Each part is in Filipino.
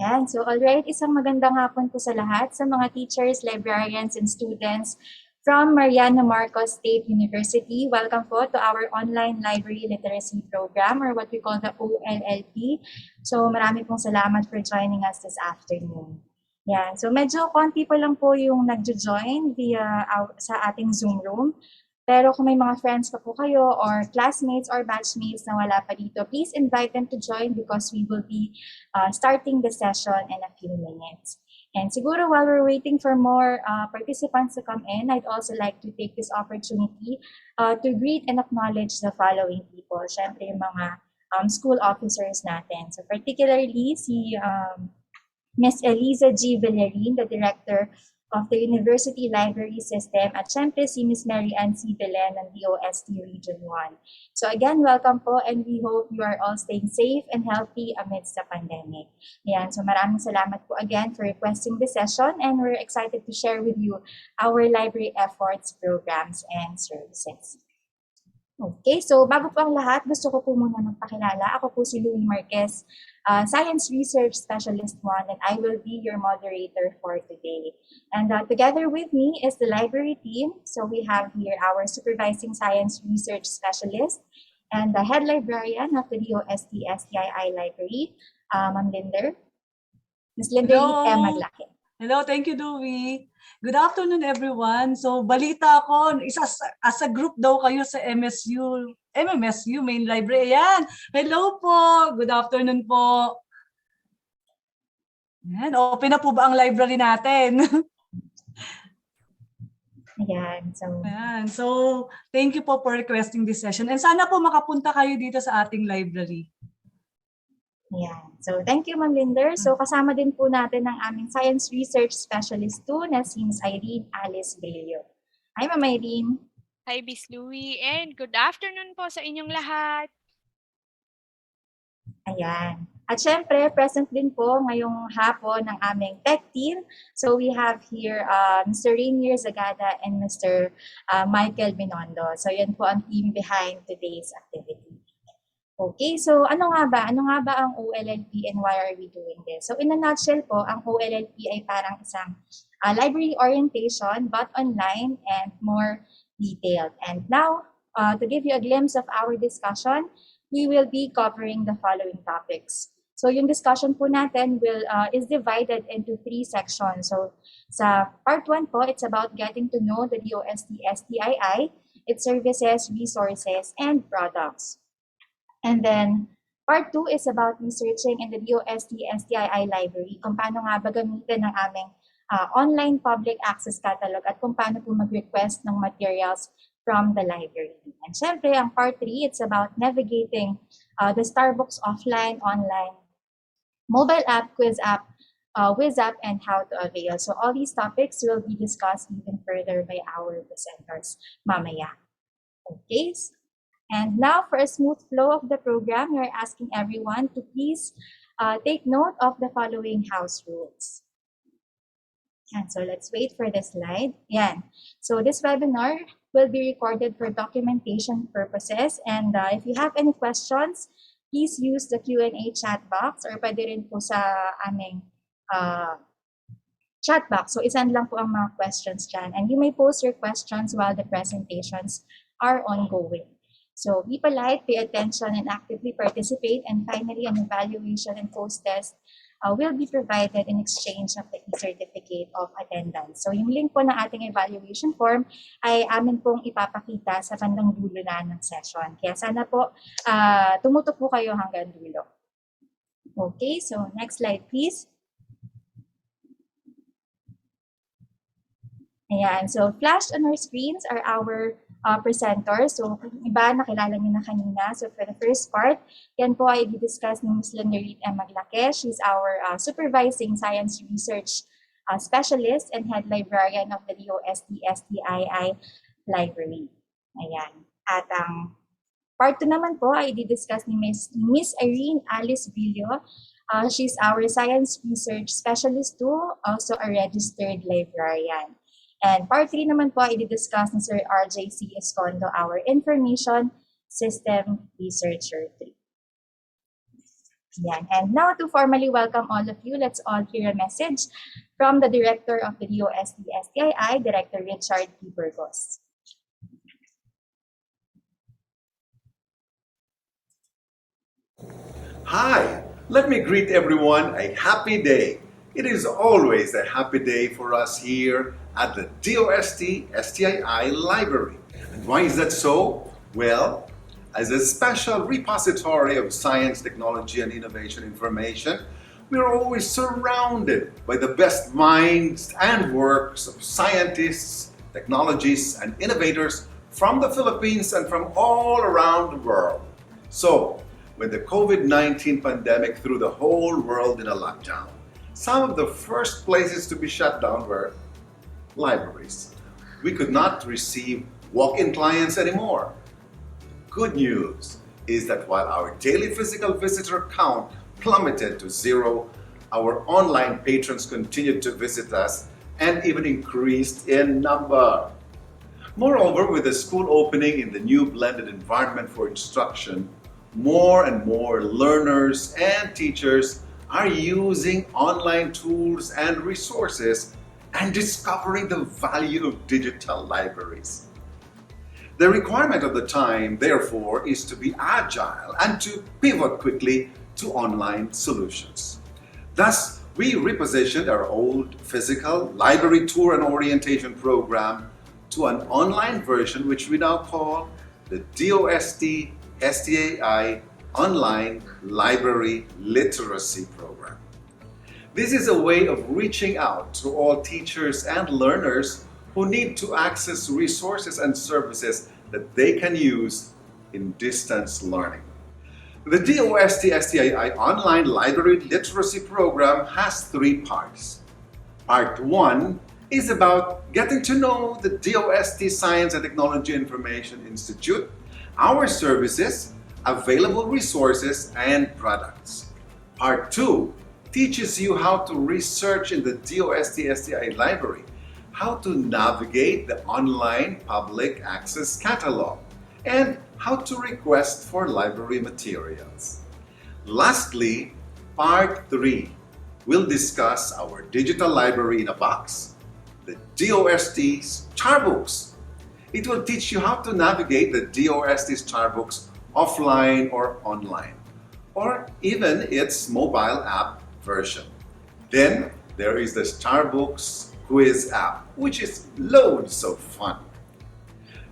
Yan. So alright, isang magandang hapon po sa lahat, sa mga teachers, librarians, and students from Mariano Marcos State University. Welcome po to our online library literacy program, or what we call the OLLP. So marami pong salamat for joining us this afternoon. Yan. So medyo konti pa lang po yung nagjo-join via sa ating Zoom room. Pero kung may mga friends pa po kayo or classmates or batchmates na wala pa dito, please invite them to join because we will be starting the session in a few minutes. And siguro while we're waiting for more participants to come in, I'd also like to take this opportunity to greet and acknowledge the following people. Siyempre yung mga school officers natin. So particularly si Ms. Eliza G. Villarin, the Director of the University Library System, at syempre si Ms. Mary Ann C. Belen ng DOST Region 1. So again, welcome po, and we hope you are all staying safe and healthy amidst the pandemic. Ayan, so maraming salamat po again for requesting the session, and we're excited to share with you our library efforts, programs, and services. Okay, so bago po ang lahat, gusto ko po muna magpakilala. Ako po si Louie Marquez, Science Research Specialist 1, and I will be your moderator for today. And together with me is the library team. So we have here our Supervising Science Research Specialist and the Head Librarian of the DOST-STII Library, Ma'am Linder. Ms. Linder M. Maglaki. Hello, thank you, Louie. Good afternoon, everyone. So, balita ko, as a group daw kayo sa MMSU, Main Library. Ayan, hello po. Good afternoon po. Ayan, open na po ba ang library natin? Ayan, so, thank you po for requesting this session. And sana po makapunta kayo dito sa ating library. Yeah. So, thank you, Ma'am Linder. So, kasama din po natin ang aming Science Research Specialist 2 na si Ms. Irene Alice Brillo. Hi, Ma'am Irene. Hi, Miss Louie, and good afternoon po sa inyong lahat. Ayan. At syempre, present din po ngayong hapon ng aming tech team. So, we have here Mr. Rainier Zagada and Mr. Michael Binondo. So, yan po ang team behind today's activity. Okay, so ano nga ba ang OLLP and why are we doing this? So in a nutshell po, ang OLLP ay parang isang library orientation but online and more detailed. And now, to give you a glimpse of our discussion, we will be covering the following topics. So yung discussion po natin is divided into 3 sections. So sa part 1 po, it's about getting to know the DOST-STII, its services, resources, and products. And then, part 2 is about researching in the DOST-STII library, kung paano nga ba gamitin ang aming online public access catalog at kung paano po mag-request ng materials from the library. And syempre, ang part 3, it's about navigating the Starbucks offline, online, mobile app, quiz app, WizApp, and how to avail. So all these topics will be discussed even further by our presenters mamaya. Okay. And now, for a smooth flow of the program, we are asking everyone to please take note of the following house rules. And so let's wait for the slide. Yan. So this webinar will be recorded for documentation purposes. And if you have any questions, please use the Q&A chat box or pwede rin po sa aming chat box. So isend lang po ang mga questions dyan. And you may post your questions while the presentations are ongoing. So be polite, pay attention, and actively participate. And finally, an evaluation and post-test will be provided in exchange of the e-certificate of attendance. So yung link po ng ating evaluation form ay amin pong ipapakita sa bandang dulo na ng session. Kaya sana po tumutok po kayo hanggang dulo. Okay, so next slide please. Ayan, so flashed on our screens are our presenters. So, iba nakilala niyo na kanina. So, for the first part, yan po ay i-discuss ni Ms. Linderit M. Maglake. She's our Supervising Science Research Specialist and Head Librarian of the DOST-STII Library. Ayan. At ang part 2 naman po ay i-discuss ni Ms. Irene Alice Brillo. She's our Science Research Specialist too, also a registered librarian. And part 3 naman po ay i-discuss ni Sir RJC Escondo, our Information System Researcher 3. Yan. And now to formally welcome all of you, let's all hear a message from the Director of the DOST-STII, Director Richard P. Burgos. Hi, let me greet everyone a happy day. It is always a happy day for us here at the DOST-STII Library. And why is that so? Well, as a special repository of science, technology, and innovation information, we are always surrounded by the best minds and works of scientists, technologists, and innovators from the Philippines and from all around the world. So, when the COVID-19 pandemic threw the whole world in a lockdown, some of the first places to be shut down were libraries. We could not receive walk-in clients anymore. Good news is that while our daily physical visitor count plummeted to zero, our online patrons continued to visit us and even increased in number. Moreover, with the school opening in the new blended environment for instruction, more and more learners and teachers are using online tools and resources and discovering the value of digital libraries. The requirement of the time, therefore, is to be agile and to pivot quickly to online solutions. Thus, we repositioned our old physical library tour and orientation program to an online version which we now call the DOST-STII Online Library Literacy Program. This is a way of reaching out to all teachers and learners who need to access resources and services that they can use in distance learning. The DOST-STII Online Library Literacy Program has 3 parts. Part 1 is about getting to know the DOST Science and Technology Information Institute, our services, available resources, and products. Part 2 teaches you how to research in the DOST-STI library, how to navigate the online public access catalog, and how to request for library materials. Lastly, Part 3 will discuss our digital library in a box, the DOST Starbooks. It will teach you how to navigate the DOST Starbooks offline or online, or even its mobile app version. Then there is the Starbooks quiz app, which is loads of fun.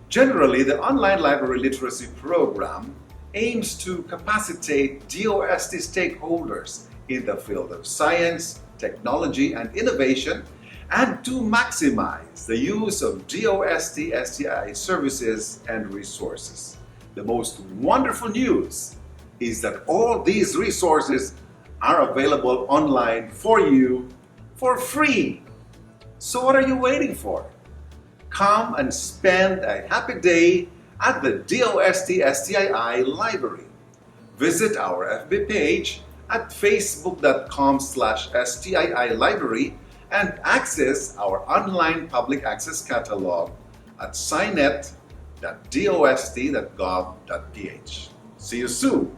Generally, the online library literacy program aims to capacitate DOST stakeholders in the field of science, technology, and innovation, and to maximize the use of DOST-STI services and resources. The most wonderful news is that all these resources are available online for you for free. So what are you waiting for? Come and spend a happy day at the DOST-STII Library. Visit our FB page at facebook.com/STII Library and access our online public access catalog at scinet.dost.gov.ph. See you soon!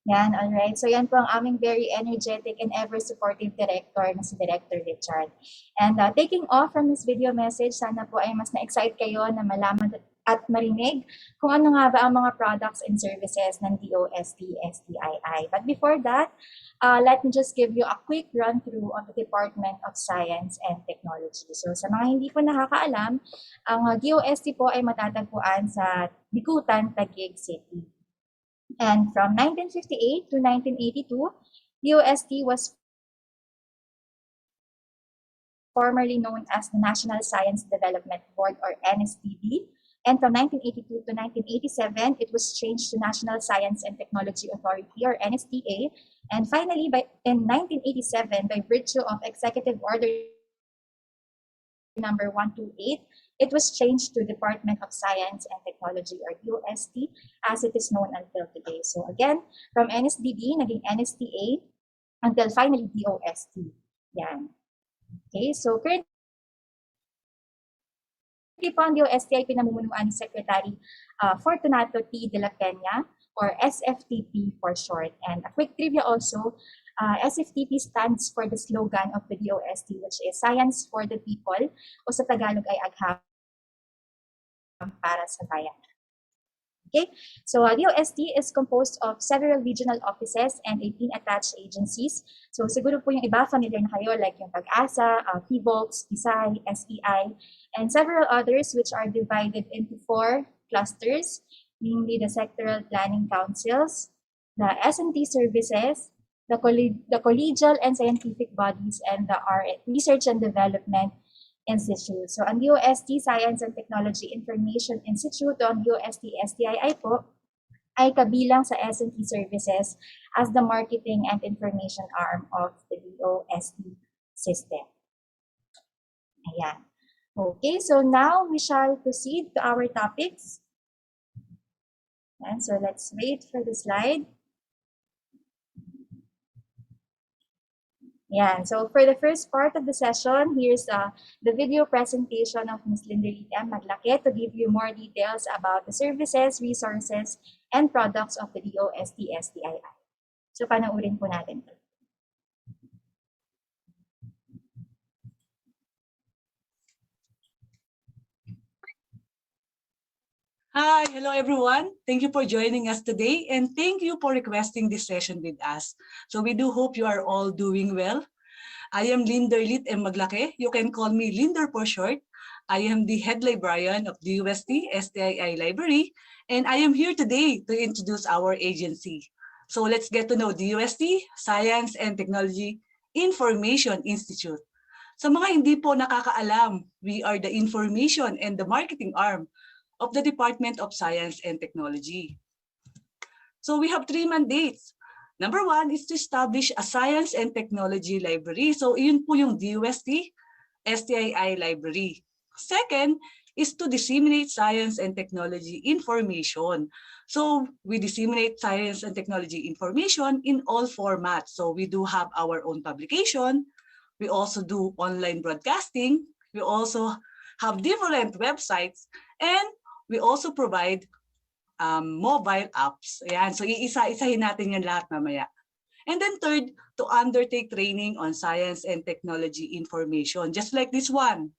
Yan, alright. So yan po ang aming very energetic and ever-supportive director na si Director Richard. And taking off from this video message, sana po ay mas na-excite kayo na malaman at marinig kung ano nga ba ang mga products and services ng DOST-STII. But before that, let me just give you a quick run-through of the Department of Science and Technology. So sa mga hindi po nakakaalam, ang DOST po ay matatagpuan sa Bikutan, Taguig City. And from 1958 to 1982, DOST was formerly known as the National Science Development Board, or NSDB. And from 1982 to 1987, it was changed to National Science and Technology Authority, or NSTA. And finally, in 1987, by virtue of Executive Order number 128, it was changed to Department of Science and Technology, or DOST, as it is known until today. So again, from NSDB, naging NSTA, until finally DOST. Yan. Okay, so currently po ang DOST-STII pinamumunuan ni Secretary Fortunato T. de la Peña, or SFTP for short. And a quick trivia also, SFTP stands for the slogan of the DOST, which is Science for the People, o sa Tagalog ay Agham para sa Bayan. Okay, so DOST is composed of several regional offices and 18 attached agencies. So siguro po yung iba familiar na kayo, like yung Pag-asa, PHIVOLCS, TISAI, SEI, and several others which are divided into 4 clusters, namely the sectoral planning councils, the S&T services, the collegial and scientific bodies, and the Research and Development Institute. So ang DOST Science and Technology Information Institute, ang DOST-STII po, ay kabilang sa S&T services as the marketing and information arm of the DOST system. Ayan. Okay, so now we shall proceed to our topics. And so let's wait for the slide. Yeah, so for the first part of the session, here's the video presentation of Ms. Linderita Maglake to give you more details about the services, resources, and products of the DOST-STII. So panoorin po natin ito. Hi, hello everyone. Thank you for joining us today and thank you for requesting this session with us. So we do hope you are all doing well. I am Linderlit M. Maglake. You can call me Linder for short. I am the head librarian of the DOST-STII Library and I am here today to introduce our agency. So let's get to know DOST, Science and Technology Information Institute. Sa mga hindi po nakakaalam, we are the information and the marketing arm of the Department of Science and Technology. So we have 3 mandates. Number 1 is to establish a science and technology library. So yun po yung DOST-STII library. Second is to disseminate science and technology information. So we disseminate science and technology information in all formats. So we do have our own publication. We also do online broadcasting. We also have different websites and we also provide mobile apps. Ayan. So iisa-isahin natin yan lahat mamaya. And then third, to undertake training on science and technology information, just like this one.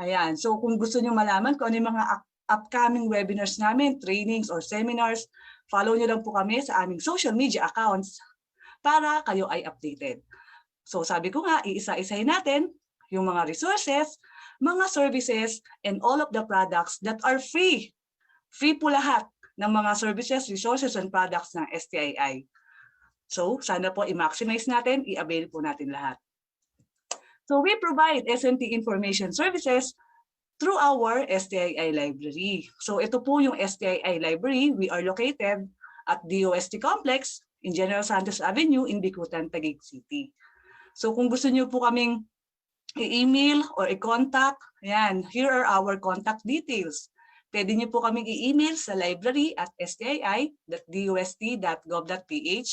Ayan. So kung gusto nyo malaman kung ano yung mga upcoming webinars namin, trainings or seminars, follow nyo lang po kami sa aming social media accounts para kayo ay updated. So sabi ko nga, iisa-isahin natin yung mga resources, mga services, and all of the products that are free. Free po lahat ng mga services, resources, and products ng STII. So, sana po i-maximize natin, i-avail po natin lahat. So, we provide S&T information services through our STII library. So, ito po yung STII library. We are located at DOST Complex in General Santos Avenue in Bicutan, Taguig City. So, kung gusto niyo po kaming i-email or i-contact, ayan, here are our contact details. Pwede niyo po kaming i-email sa library@stii.dost.gov.ph.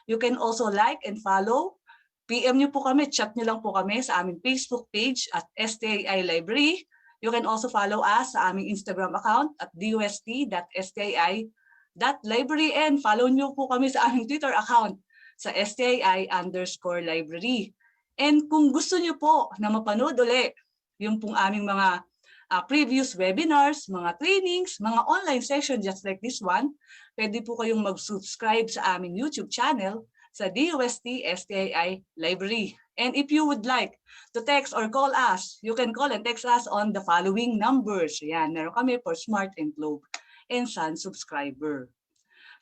You can also like and follow. PM niyo po kami, chat niyo lang po kami sa aming Facebook page at STII Library. You can also follow us sa aming Instagram account at dost.stii.library and follow niyo po kami sa aming Twitter account sa STI_library. And kung gusto niyo po na mapanood ulit yung pong aming mga previous webinars, mga trainings, mga online sessions just like this one, pwede po kayong mag-subscribe sa aming YouTube channel sa DOST-STII Library. And if you would like to text or call us, you can call and text us on the following numbers. Yan, meron kami for Smart and Globe and Sun subscriber.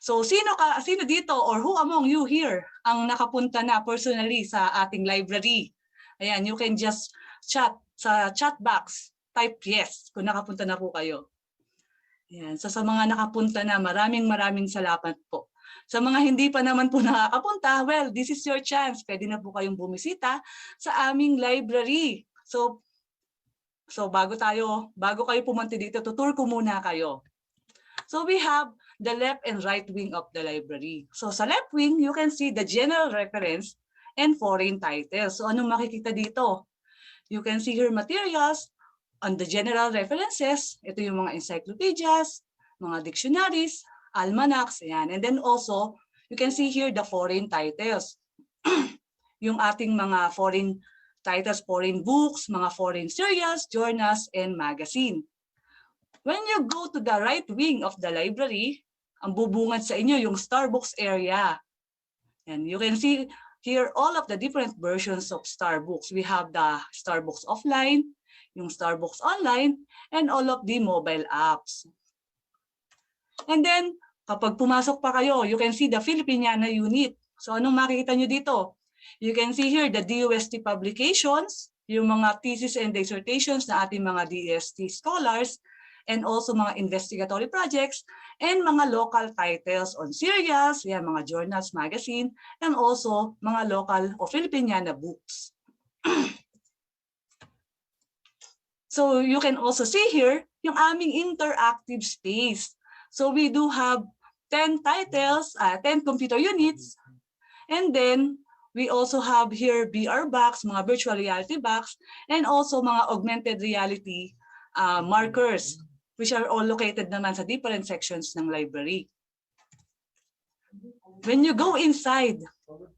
So sino dito or who among you here ang nakapunta na personally sa ating library? Ayan, you can just chat sa chat box, type yes kung nakapunta na po kayo. Ayan, so sa mga nakapunta na, maraming salamat po. Sa mga hindi pa naman po nakakapunta, well, this is your chance. Pwede na po kayong bumisita sa aming library. So bago kayo pumunta dito, tutur ko muna kayo. So we have the left and right wing of the library. So sa left wing, you can see the general reference and foreign titles. So anong makikita dito? You can see here materials On the general references, ito yung mga encyclopedias, mga dictionaries, almanacs, ayan. And then also, you can see here the foreign titles. Yung ating mga foreign titles, foreign books, mga foreign serials, journals, and magazine. When you go to the right wing of the library, ang bubungad sa inyo yung Starbooks area. And you can see here all of the different versions of Starbooks. We have the Starbooks offline, yung Starbooks online, and all of the mobile apps. And then, kapag pumasok pa kayo, you can see the Filipiniana unit. So anong makikita nyo dito? You can see here the DOST publications, yung mga thesis and dissertations na ating mga DOST scholars, and also mga investigatory projects, and mga local titles on serials, yan, mga journals, magazine, and also mga local o Filipiniana books. So you can also see here yung aming interactive space. So we do have 10 titles, 10 computer units, and then we also have here VR box, mga virtual reality box, and also mga augmented reality markers, which are all located naman sa different sections ng library. When you go inside,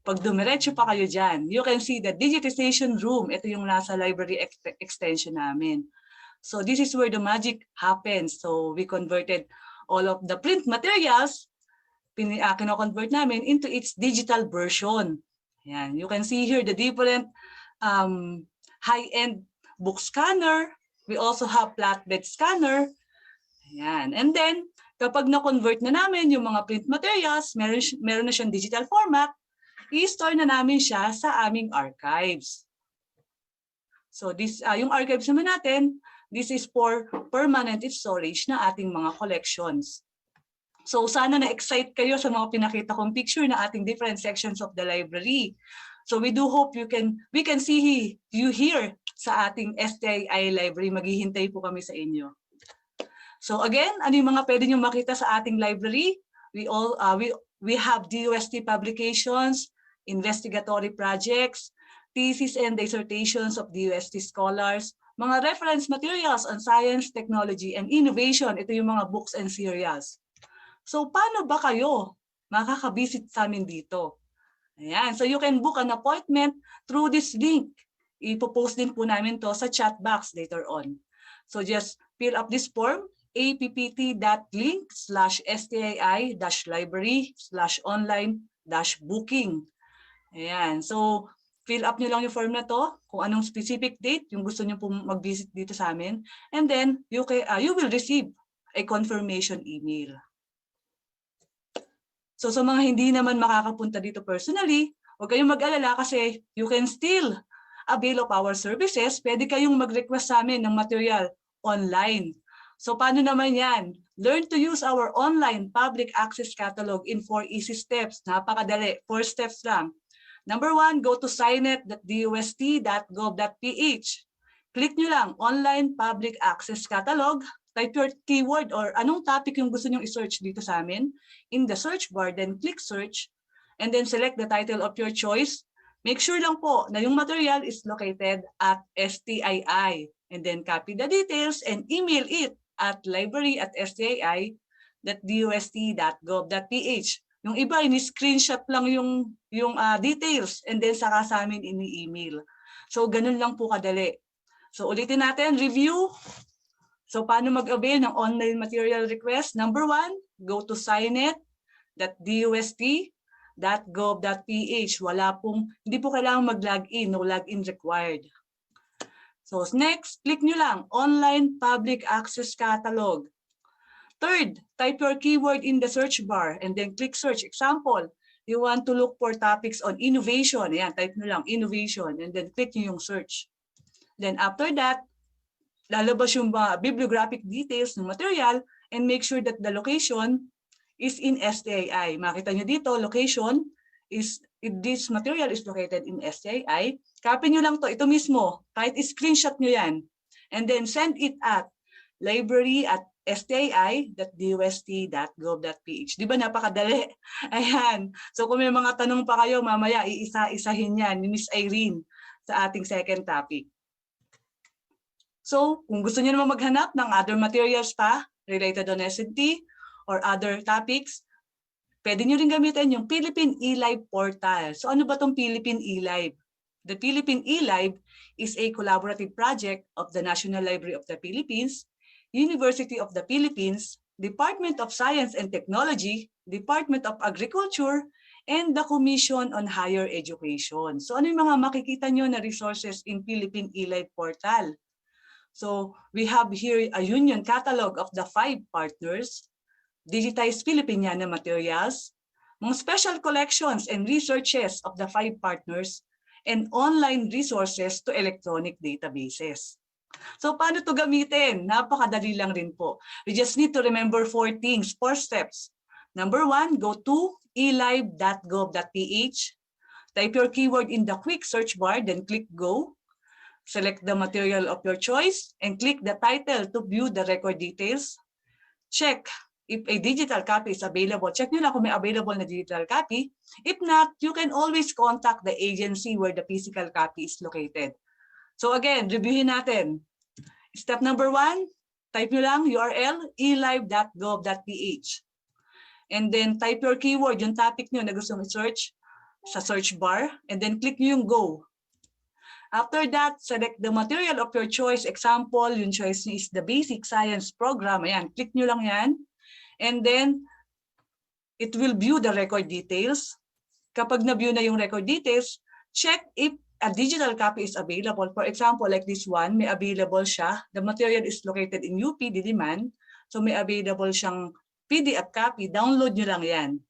pag dumiretso pa kayo dyan, you can see the digitization room. Ito yung nasa library extension namin. So this is where the magic happens. So we converted all of the print materials, kino-convert namin into its digital version. Ayan. You can see here the different high-end book scanner. We also have flatbed scanner. Ayan. And then, kapag na-convert na namin yung mga print materials, meron na siyang digital format, i-store na namin siya sa aming archives. So this, yung archives naman natin, this is for permanent storage na ating mga collections. So sana na-excite kayo sa mga pinakita kong picture na ating different sections of the library. So we do hope we can see you here sa ating STII library. Maghihintay po kami sa inyo. So again, ano yung mga pwede nyo makita sa ating library? We have DOST publications, investigatory projects, thesis and dissertations of DOST scholars, mga reference materials on science, technology, and innovation. Ito yung mga books and serials. So paano ba kayo makakabisit sa amin dito? Ayan. So you can book an appointment through this link. Ipopost din po namin to sa chat box later on. So just fill up this form, appt.link/stii-library/online-booking. Ayan. So fill up nyo lang yung form na to, kung anong specific date yung gusto nyo po mag-visit dito sa amin. And then you will receive a confirmation email. So sa mga hindi naman makakapunta dito personally, huwag kayong mag-alala kasi you can still avail of our services. Pwede kayong mag-request sa amin ng material online. So paano naman yan? Learn to use our online public access catalog in 4 easy steps. Napakadali, 4 steps lang. Number 1, go to signet.dost.gov.ph. Click nyo lang, online public access catalog. Type your keyword or anong topic yung gusto nyong i-search dito sa amin. In the search bar, then click search. And then select the title of your choice. Make sure lang po na yung material is located at STII. And then copy the details and email it at library@stii.dost.gov.ph. Yung iba, ini-screenshot lang yung details and then saka sa amin ini-email. So, ganun lang po kadali. So, ulitin natin, review. So, paano mag-avail ng online material request? Number 1, go to signet.dost.gov.ph. Hindi po kailangan mag-login, no login required. So next, click nyo lang, online public access catalog. Third, type your keyword in the search bar and then click search. Example, you want to look for topics on innovation. Ayan, type nyo lang, innovation, and then click nyo yung search. Then after that, lalabas yung bibliographic details ng material and make sure that the location is in STII. Makita nyo dito, location is, this material is located in STII. Copy nyo lang to, ito mismo, kahit screenshot nyo yan. And then send it at library@stii.dost.gov.ph. Di ba napakadali? Ayan. So kung may mga tanong pa kayo, mamaya iisa-isahin yan ni Miss Irene sa ating second topic. So kung gusto niyo naman maghanap ng other materials pa related on S&T or other topics, pwede niyo rin gamitin yung Philippine eLive portal. So ano ba itong Philippine eLive? The Philippine eLive is a collaborative project of the National Library of the Philippines, University of the Philippines, Department of Science and Technology, Department of Agriculture, and the Commission on Higher Education. So ano yung mga makikita nyo na resources in Philippine eLive portal? So we have here a union catalog of the 5 partners, digitized Filipiniana materials, mga special collections and researches of the 5 partners, and online resources to electronic databases. So paano to gamitin? Napakadali lang rin po. We just need to remember 4 things, 4 steps. Number 1, go to elive.gov.ph. Type your keyword in the quick search bar, then click go. Select the material of your choice and click the title to view the record details. Check if a digital copy is available. Check nyo na kung may available na digital copy. If not, you can always contact the agency where the physical copy is located. So again, reviewin natin. Step number 1, type nyo lang URL elive.gov.ph. And then type your keyword, yung topic nyo na gusto mong search sa search bar, and then click nyo yung go. After that, select the material of your choice. Example, yung choice nyo is the basic science program. Ayan, click nyo lang yan. And then, it will view the record details. Kapag na-view na yung record details, check if a digital copy is available. For example, like this one, may available siya. The material is located in UP, Diliman. So may available siyang PDF copy. Download nyo lang yan.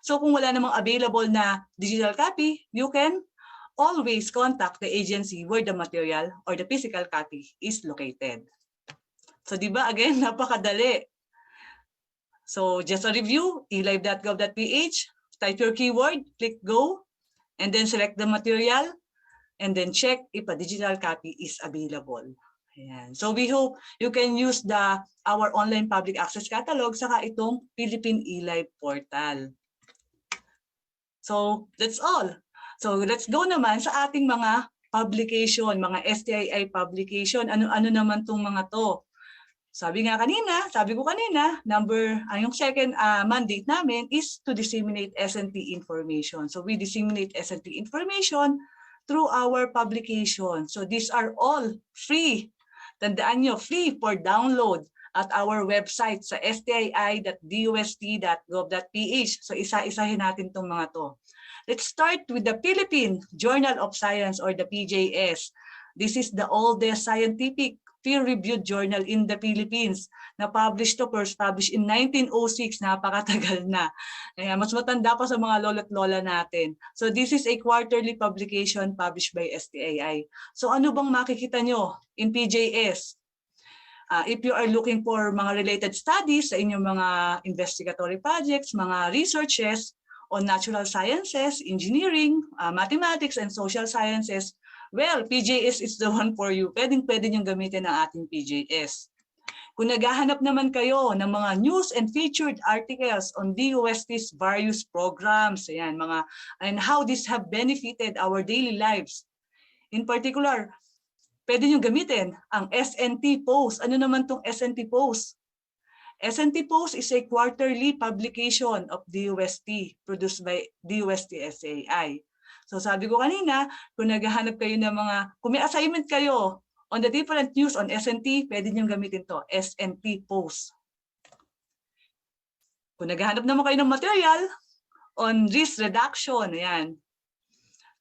So kung wala namang available na digital copy, you can always contact the agency where the material or the physical copy is located. So di ba again, napakadali. So just a review, elive.gov.ph, type your keyword, click go, and then select the material, and then check if a digital copy is available. Ayan. So we hope you can use our online public access catalog saka itong Philippine eLive portal. So that's all. So let's go naman sa ating mga publication, mga STII publication. Ano-ano naman tong mga to? Sabi ko kanina, yung second mandate namin is to disseminate S&T information. So we disseminate S&T information through our publication. So these are all free. Tandaan nyo, free for download at our website sa stii.dost.gov.ph. So isa-isahin natin tong mga to. Let's start with the Philippine Journal of Science or the PJS. This is the oldest scientific peer-reviewed journal in the Philippines. First published in 1906, napakatagal na. Mas matanda pa sa mga lolo't lola natin. So this is a quarterly publication published by STII. So ano bang makikita nyo in PJS? If you are looking for mga related studies sa inyong mga investigatory projects, mga researches, on natural sciences, engineering, mathematics, and social sciences, well, PJS is the one for you. Pwede niyong gamitin ang ating PJS. Kung naghahanap naman kayo ng mga news and featured articles on DOST's various programs, ayan, and how this have benefited our daily lives. In particular, pwede niyong gamitin ang S&T Post. Ano naman tong S&T Post? S&T Post is a quarterly publication of DOST produced by DOST-STII. So sabi ko kanina, kung naghahanap kayo ng kung may assignment kayo on the different news on S&T, pwede niyong gamitin to, S&T Post. Kung naghahanap naman kayo ng material on risk reduction, ayan,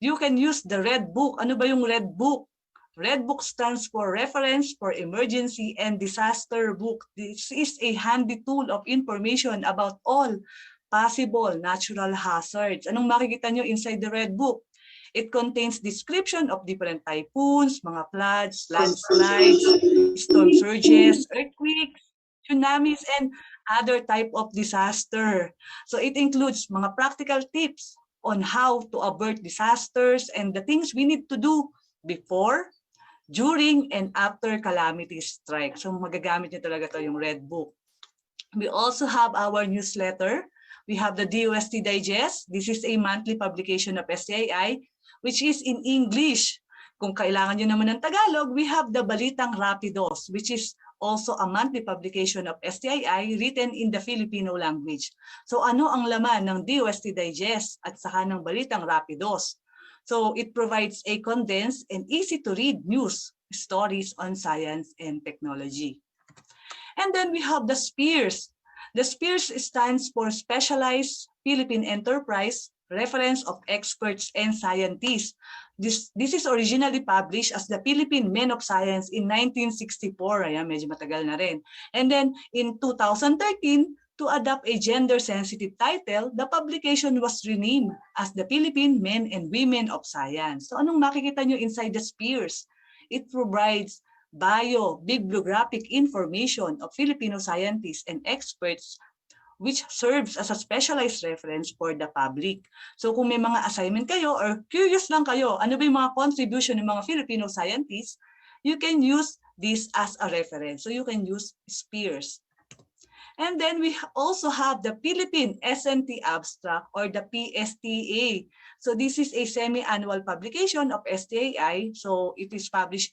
you can use the Red Book. Ano ba yung Red Book? Red Book stands for Reference for Emergency and Disaster Book. This is a handy tool of information about all possible natural hazards. Anong makikita nyo inside the Red Book? It contains description of different typhoons, mga floods, landslides, storm surges, earthquakes, tsunamis, and other type of disaster. So it includes mga practical tips on how to avert disasters and the things we need to do before, during, and after calamity strike. So magagamit niyo talaga to yung Red Book. We also have our newsletter. We have the DOST Digest. This is a monthly publication of STII, which is in English. Kung kailangan nyo naman ng Tagalog, we have the Balitang Rapidos, which is also a monthly publication of STII written in the Filipino language. So ano ang laman ng DOST Digest at saka ng Balitang Rapidos? So it provides a condensed and easy to read news stories on science and technology. And then we have the SPEARS. The SPEARS stands for Specialized Philippine Enterprise, Reference of Experts and Scientists. This is originally published as the Philippine Men of Science in 1964. Ayan, medyo matagal na rin. And then in 2013, to adopt a gender-sensitive title, the publication was renamed as the Philippine Men and Women of Science. So anong makikita nyo inside the SPEARS? It provides bibliographic information of Filipino scientists and experts which serves as a specialized reference for the public. So kung may mga assignment kayo or curious lang kayo, ano ba yung mga contribution ng mga Filipino scientists, you can use this as a reference. So you can use SPEARS. And then we also have the Philippine SNT Abstract or the PSTA. So this is a semi-annual publication of STI. So it is published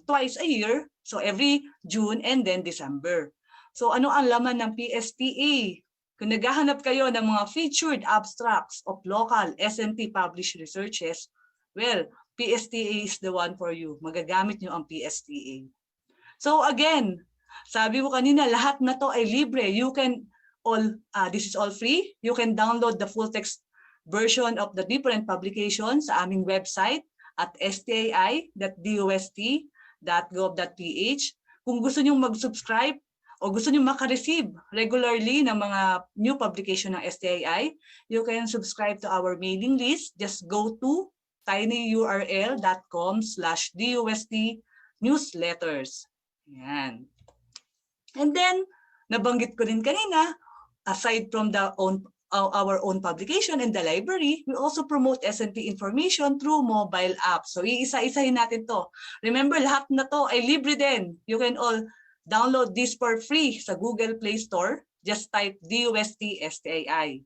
twice a year. So every June and then December. So ano ang laman ng PSTA? Kung naghahanap kayo ng mga featured abstracts of local SNT published researches, well, PSTA is the one for you. Magagamit nyo ang PSTA. So again, sabi ko kanina, lahat na to ay libre. You can this is all free. You can download the full text version of the different publications sa aming website at stii.dost.gov.ph. Kung gusto nyo mag-subscribe o gusto nyo makareceive regularly ng mga new publication ng STII, you can subscribe to our mailing list. Just go to tinyurl.com/DOST-newsletters. Yan. And then, nabanggit ko rin kanina, aside from our own publication in the library, we also promote SNT information through mobile apps. So iisa-isahin natin to. Remember, lahat na to ay libre din. You can all download this for free sa Google Play Store. Just type DOST-STII.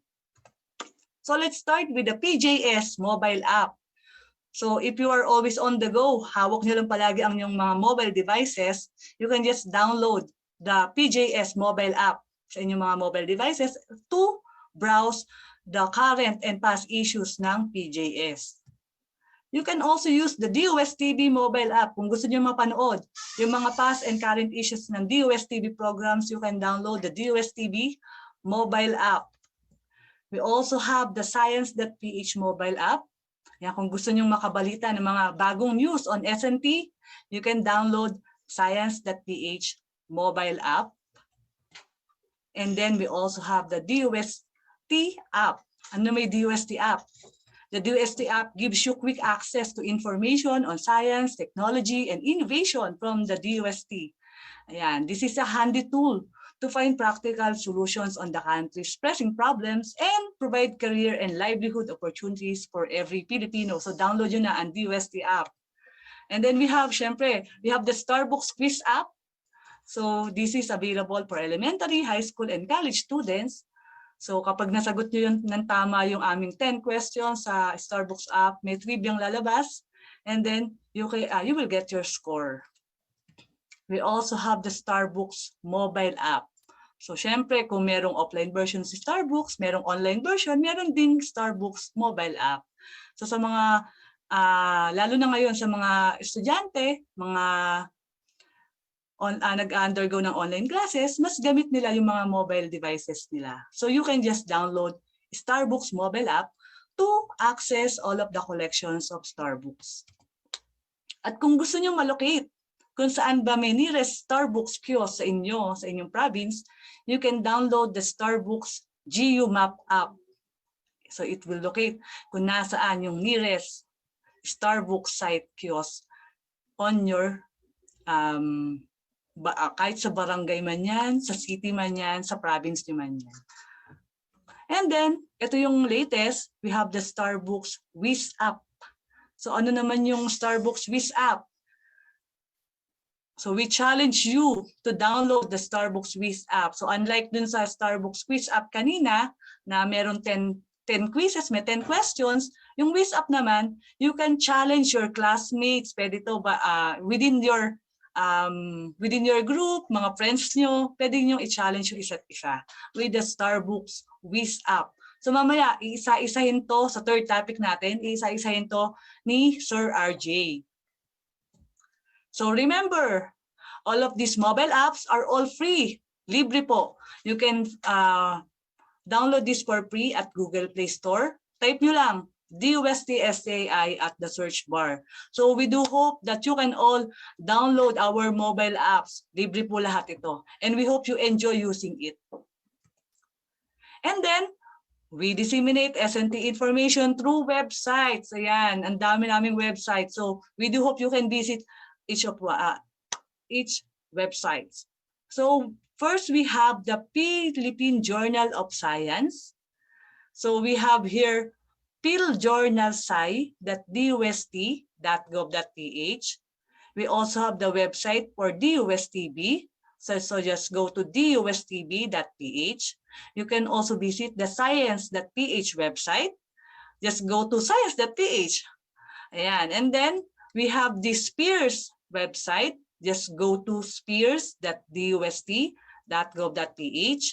So let's start with the PJS mobile app. So if you are always on the go, hawak nyo lang palagi ang inyong mga mobile devices, you can just download the PJS mobile app sa inyong mga mobile devices to browse the current and past issues ng PJS. You can also use the DOST-TV mobile app. Kung gusto niyo mapanood yung mga past and current issues ng DOST-TV programs, you can download the DOST-TV mobile app. We also have the Science.ph mobile app. Yan, kung gusto niyo makabalita ng mga bagong news on SNT, you can download Science.ph mobile app. And then we also have the DOST app. Ano may DOST app? The DOST app gives you quick access to information on science, technology, and innovation from the DOST. Ayan, this is a handy tool to find practical solutions on the country's pressing problems and provide career and livelihood opportunities for every Filipino. So download yun na ang DOST app. And then we have, syempre, we have the Starbucks quiz app. So this is available for elementary, high school, and college students. So kapag nasagot nyo yun ng tama yung aming 10 questions sa Starbucks app, may triviang lalabas, and then you will get your score. We also have the Starbucks mobile app. So syempre, kung merong offline version si Starbucks, merong online version, meron ding Starbucks mobile app. So sa mga, lalo na ngayon sa mga estudyante, mga nag-undergo ng online classes, mas gamit nila yung mga mobile devices nila. So you can just download Starbucks mobile app to access all of the collections of Starbucks. At kung gusto nyo malocate kung saan ba may nearest Starbucks kiosk sa inyong province, you can download the Starbucks GU Map app. So it will locate kung nasaan yung nearest Starbucks site kiosk on your kahit sa barangay man yan, sa city man yan, sa province man yan. And then, ito yung latest, we have the Starbucks Wiz app. So ano naman yung Starbucks Wiz app? So we challenge you to download the Starbucks Wiz app. So unlike dun sa Starbucks Quiz app kanina, na meron 10 quizzes, may 10 questions, Yung Wiz Up naman, you can challenge your classmates, pwede to ba within your group, mga friends nyo, pwede nyo i-challenge yung isa't isa with the Starbucks Wiz Up. So mamaya, iisa-isahin to sa third topic natin, iisa-isahin to ni Sir RJ. So remember, all of these mobile apps are all free. Libre po. You can download this for free at Google Play Store. Type nyo lang DOST-STII at the search bar. So we do hope that you can all download our mobile apps. Libre po lahat ito. And we hope you enjoy using it. And then, we disseminate S&T information through websites. Ayan, ang dami naming website. So we do hope you can visit each website. So first, we have the Philippine Journal of Science. So we have here philjournalsci.dost.gov.ph. We also have the website for DOST-STII. So just go to dostb.ph. You can also visit the science.ph website. Just go to science.ph. Ayan. And then we have the SPEARS website. Just go to spears.dost.gov.ph.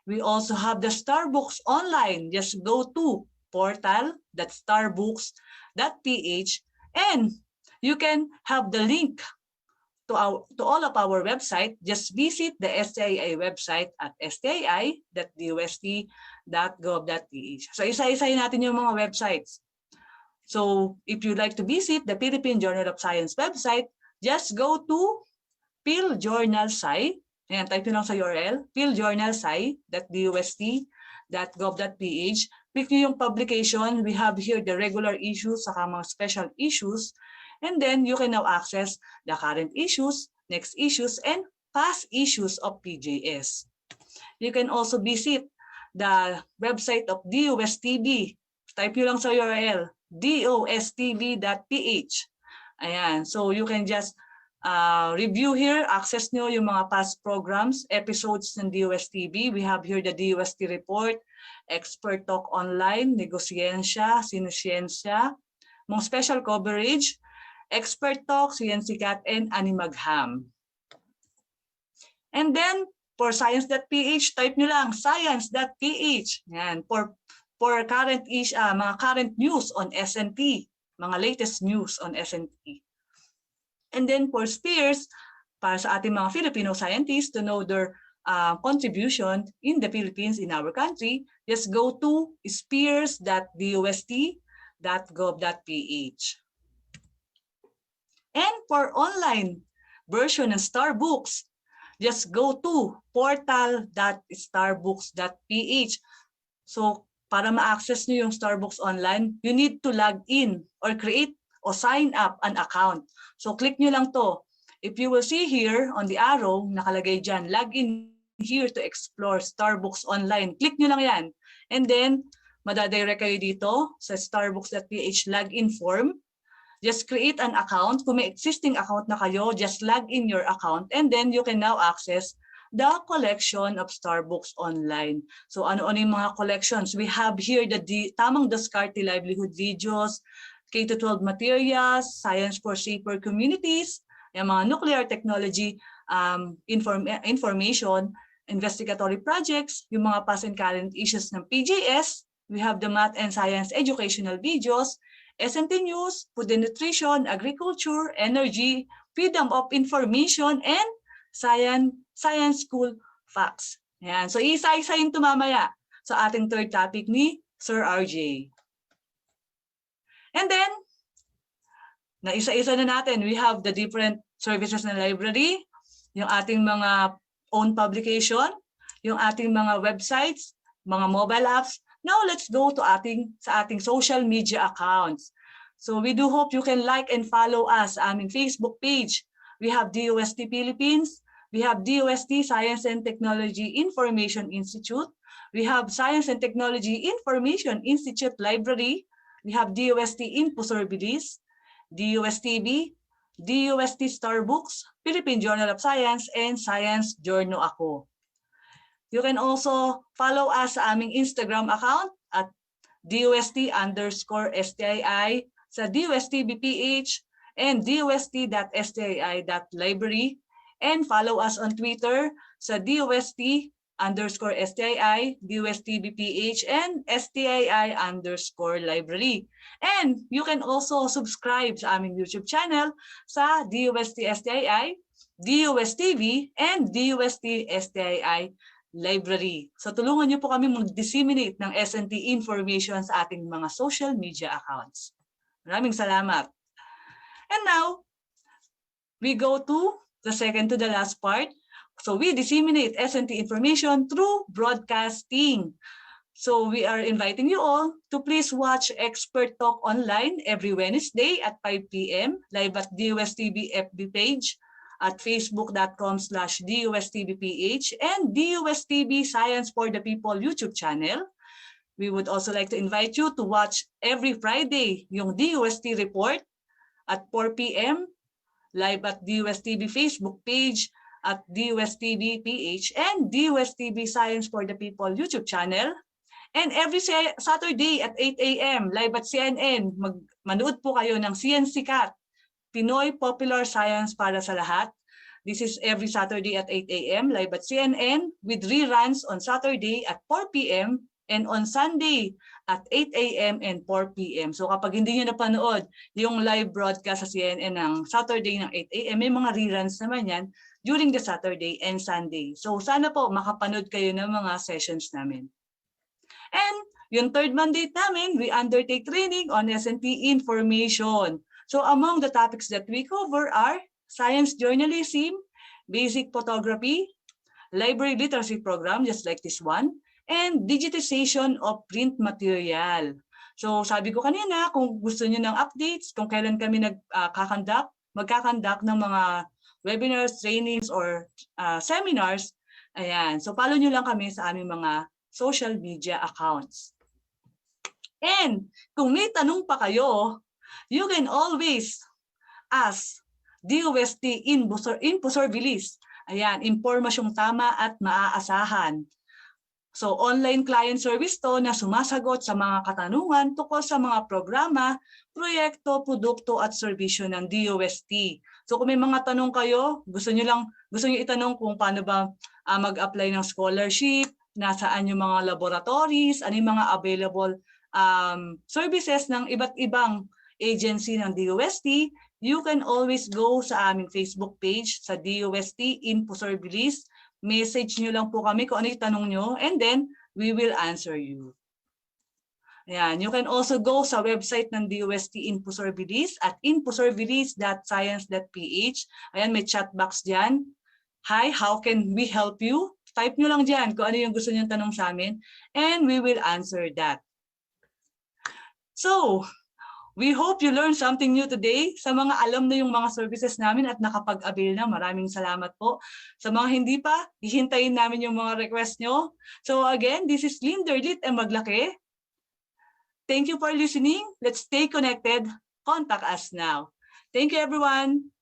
We also have the Starbucks online. Just go to portal.starbucks.ph, and you can have the link to all of our website. Just visit the STII website at stii.dost.gov.ph. So isa-isahin natin yung mga websites. So if you'd like to visit the Philippine Journal of Science website, just go to philjournalsci. Ayan, type nyo lang sa URL, philjournalsci.dost.gov.ph. Click nyo yung publication. We have here the regular issues, saka mga special issues. And then you can now access the current issues, next issues, and past issues of PJS. You can also visit the website of DOST-STII. Type nyo lang sa URL, dostb.ph. Ayan, so you can just review here, access nyo yung mga past programs, episodes ng DOST-STII. We have here the DOST report, expert talk online, negosiyensya, sinisiyensya, mga special coverage, expert talk, CNCCAT, and animagham. And then, for science.ph, type nyo lang, science.ph. Yan, for current mga current news on S&T, mga latest news on S&T. And then for SPEARS, para sa ating mga Filipino scientists to know their contribution in the Philippines, in our country, just go to spears.dost.gov.ph. And for online version ng Starbooks, just go to portal.starbooks.ph. So para ma-access nyo yung Starbooks online, you need to log in or create or sign up an account. So click nyo lang to. If you will see here on the arrow, nakalagay dyan, log in here to explore Starbooks online. Click nyo lang yan. And then, madadirect kayo dito sa starbooks.ph login form. Just create an account. Kung may existing account na kayo, just log in your account and then you can now access the collection of Starbooks online. So ano-ano yung mga collections? We have here the Tamang Diskarte livelihood videos, K-12 materials, science for safer communities, yung mga nuclear technology information, investigatory projects, yung mga past and current issues ng PJS. We have the math and science educational videos, S&T news, food and nutrition, agriculture, energy, freedom of information, and science school facts. Yan. So isa-isahin ito mamaya sa ating third topic ni Sir RJ. And then, naisa-isa na natin, we have the different services ng library, yung ating mga own publication, yung ating mga websites, mga mobile apps. Now let's go to sa ating social media accounts. So we do hope you can like and follow us sa aming Facebook page. We have DOST Philippines, we have DOST Science and Technology Information Institute, we have Science and Technology Information Institute Library, we have DOST Imposorbilis, DOSTB, DOST Starbooks, Philippine Journal of Science, and Science Journal Ako. You can also follow us sa aming Instagram account at DOST_STII sa DOST-BPH and DOST.STII.library, and follow us on Twitter sa DOST_STII, DOST-BPH, and STII_library. And you can also subscribe sa aming YouTube channel sa DOST-STII, DOST-TV, and DOST-STII library. So tulungan niyo po kami mag-disseminate ng S&T information sa ating mga social media accounts. Maraming salamat. And now, we go to the second to the last part. So we disseminate S&T information through broadcasting. So we are inviting you all to please watch Expert Talk online every Wednesday at 5 p.m. live at DOSTB FB page, at facebook.com/DOSTBPH and DOSTB Science for the People YouTube channel. We would also like to invite you to watch every Friday yung DOST report at 4 p.m. live at DOSTB Facebook page at DOSTBPH and DOSTB Science for the People YouTube channel. And every Saturday at 8 a.m. live at CNN, manood po kayo ng CNC Cat, Pinoy Popular Science para sa lahat. This is every Saturday at 8 a.m. live at CNN with reruns on Saturday at 4 p.m. and on Sunday at 8 a.m. and 4 p.m. So kapag hindi nyo napanood yung live broadcast sa CNN ng Saturday ng 8 a.m., may mga reruns naman yan during the Saturday and Sunday. So sana po makapanood kayo ng mga sessions namin. And yung third mandate namin, we undertake training on S&T information. So among the topics that we cover are science journalism, basic photography, library literacy program, just like this one, and digitization of print material. So sabi ko kanina, kung gusto niyo ng updates, kung kailan kami magkakandak ng mga webinars, trainings, or seminars, ayan. So follow niyo lang kami sa aming mga social media accounts. And kung may tanong pa kayo, you can always ask DOST Impusor Bilis. Ayan, impormasyong tama at maaasahan. So online client service to na sumasagot sa mga katanungan tungkol sa mga programa, proyekto, produkto at serbisyo ng DOST. So kung may mga tanong kayo, gusto niyo itanong kung paano ba mag-apply ng scholarship, nasaan yung mga laboratories, ano yung mga available services ng iba't ibang agency ng DOST, you can always go sa aming Facebook page sa DOST Impusor Bilis. Message nyo lang po kami kung ano yung tanong nyo, and then we will answer you. Ayan. You can also go sa website ng DOST Impusor Bilis at impusorbilis.science.ph. Ayan, may chat box dyan. Hi, how can we help you? Type nyo lang dyan kung ano yung gusto nyo tanong sa amin, and we will answer that. So, we hope you learned something new today. Sa mga alam na yung mga services namin at nakapag-avail na, maraming salamat po. Sa mga hindi pa, hihintayin namin yung mga request nyo. So again, this is Lynn Derlit and Maglaki. Thank you for listening. Let's stay connected. Contact us now. Thank you, everyone.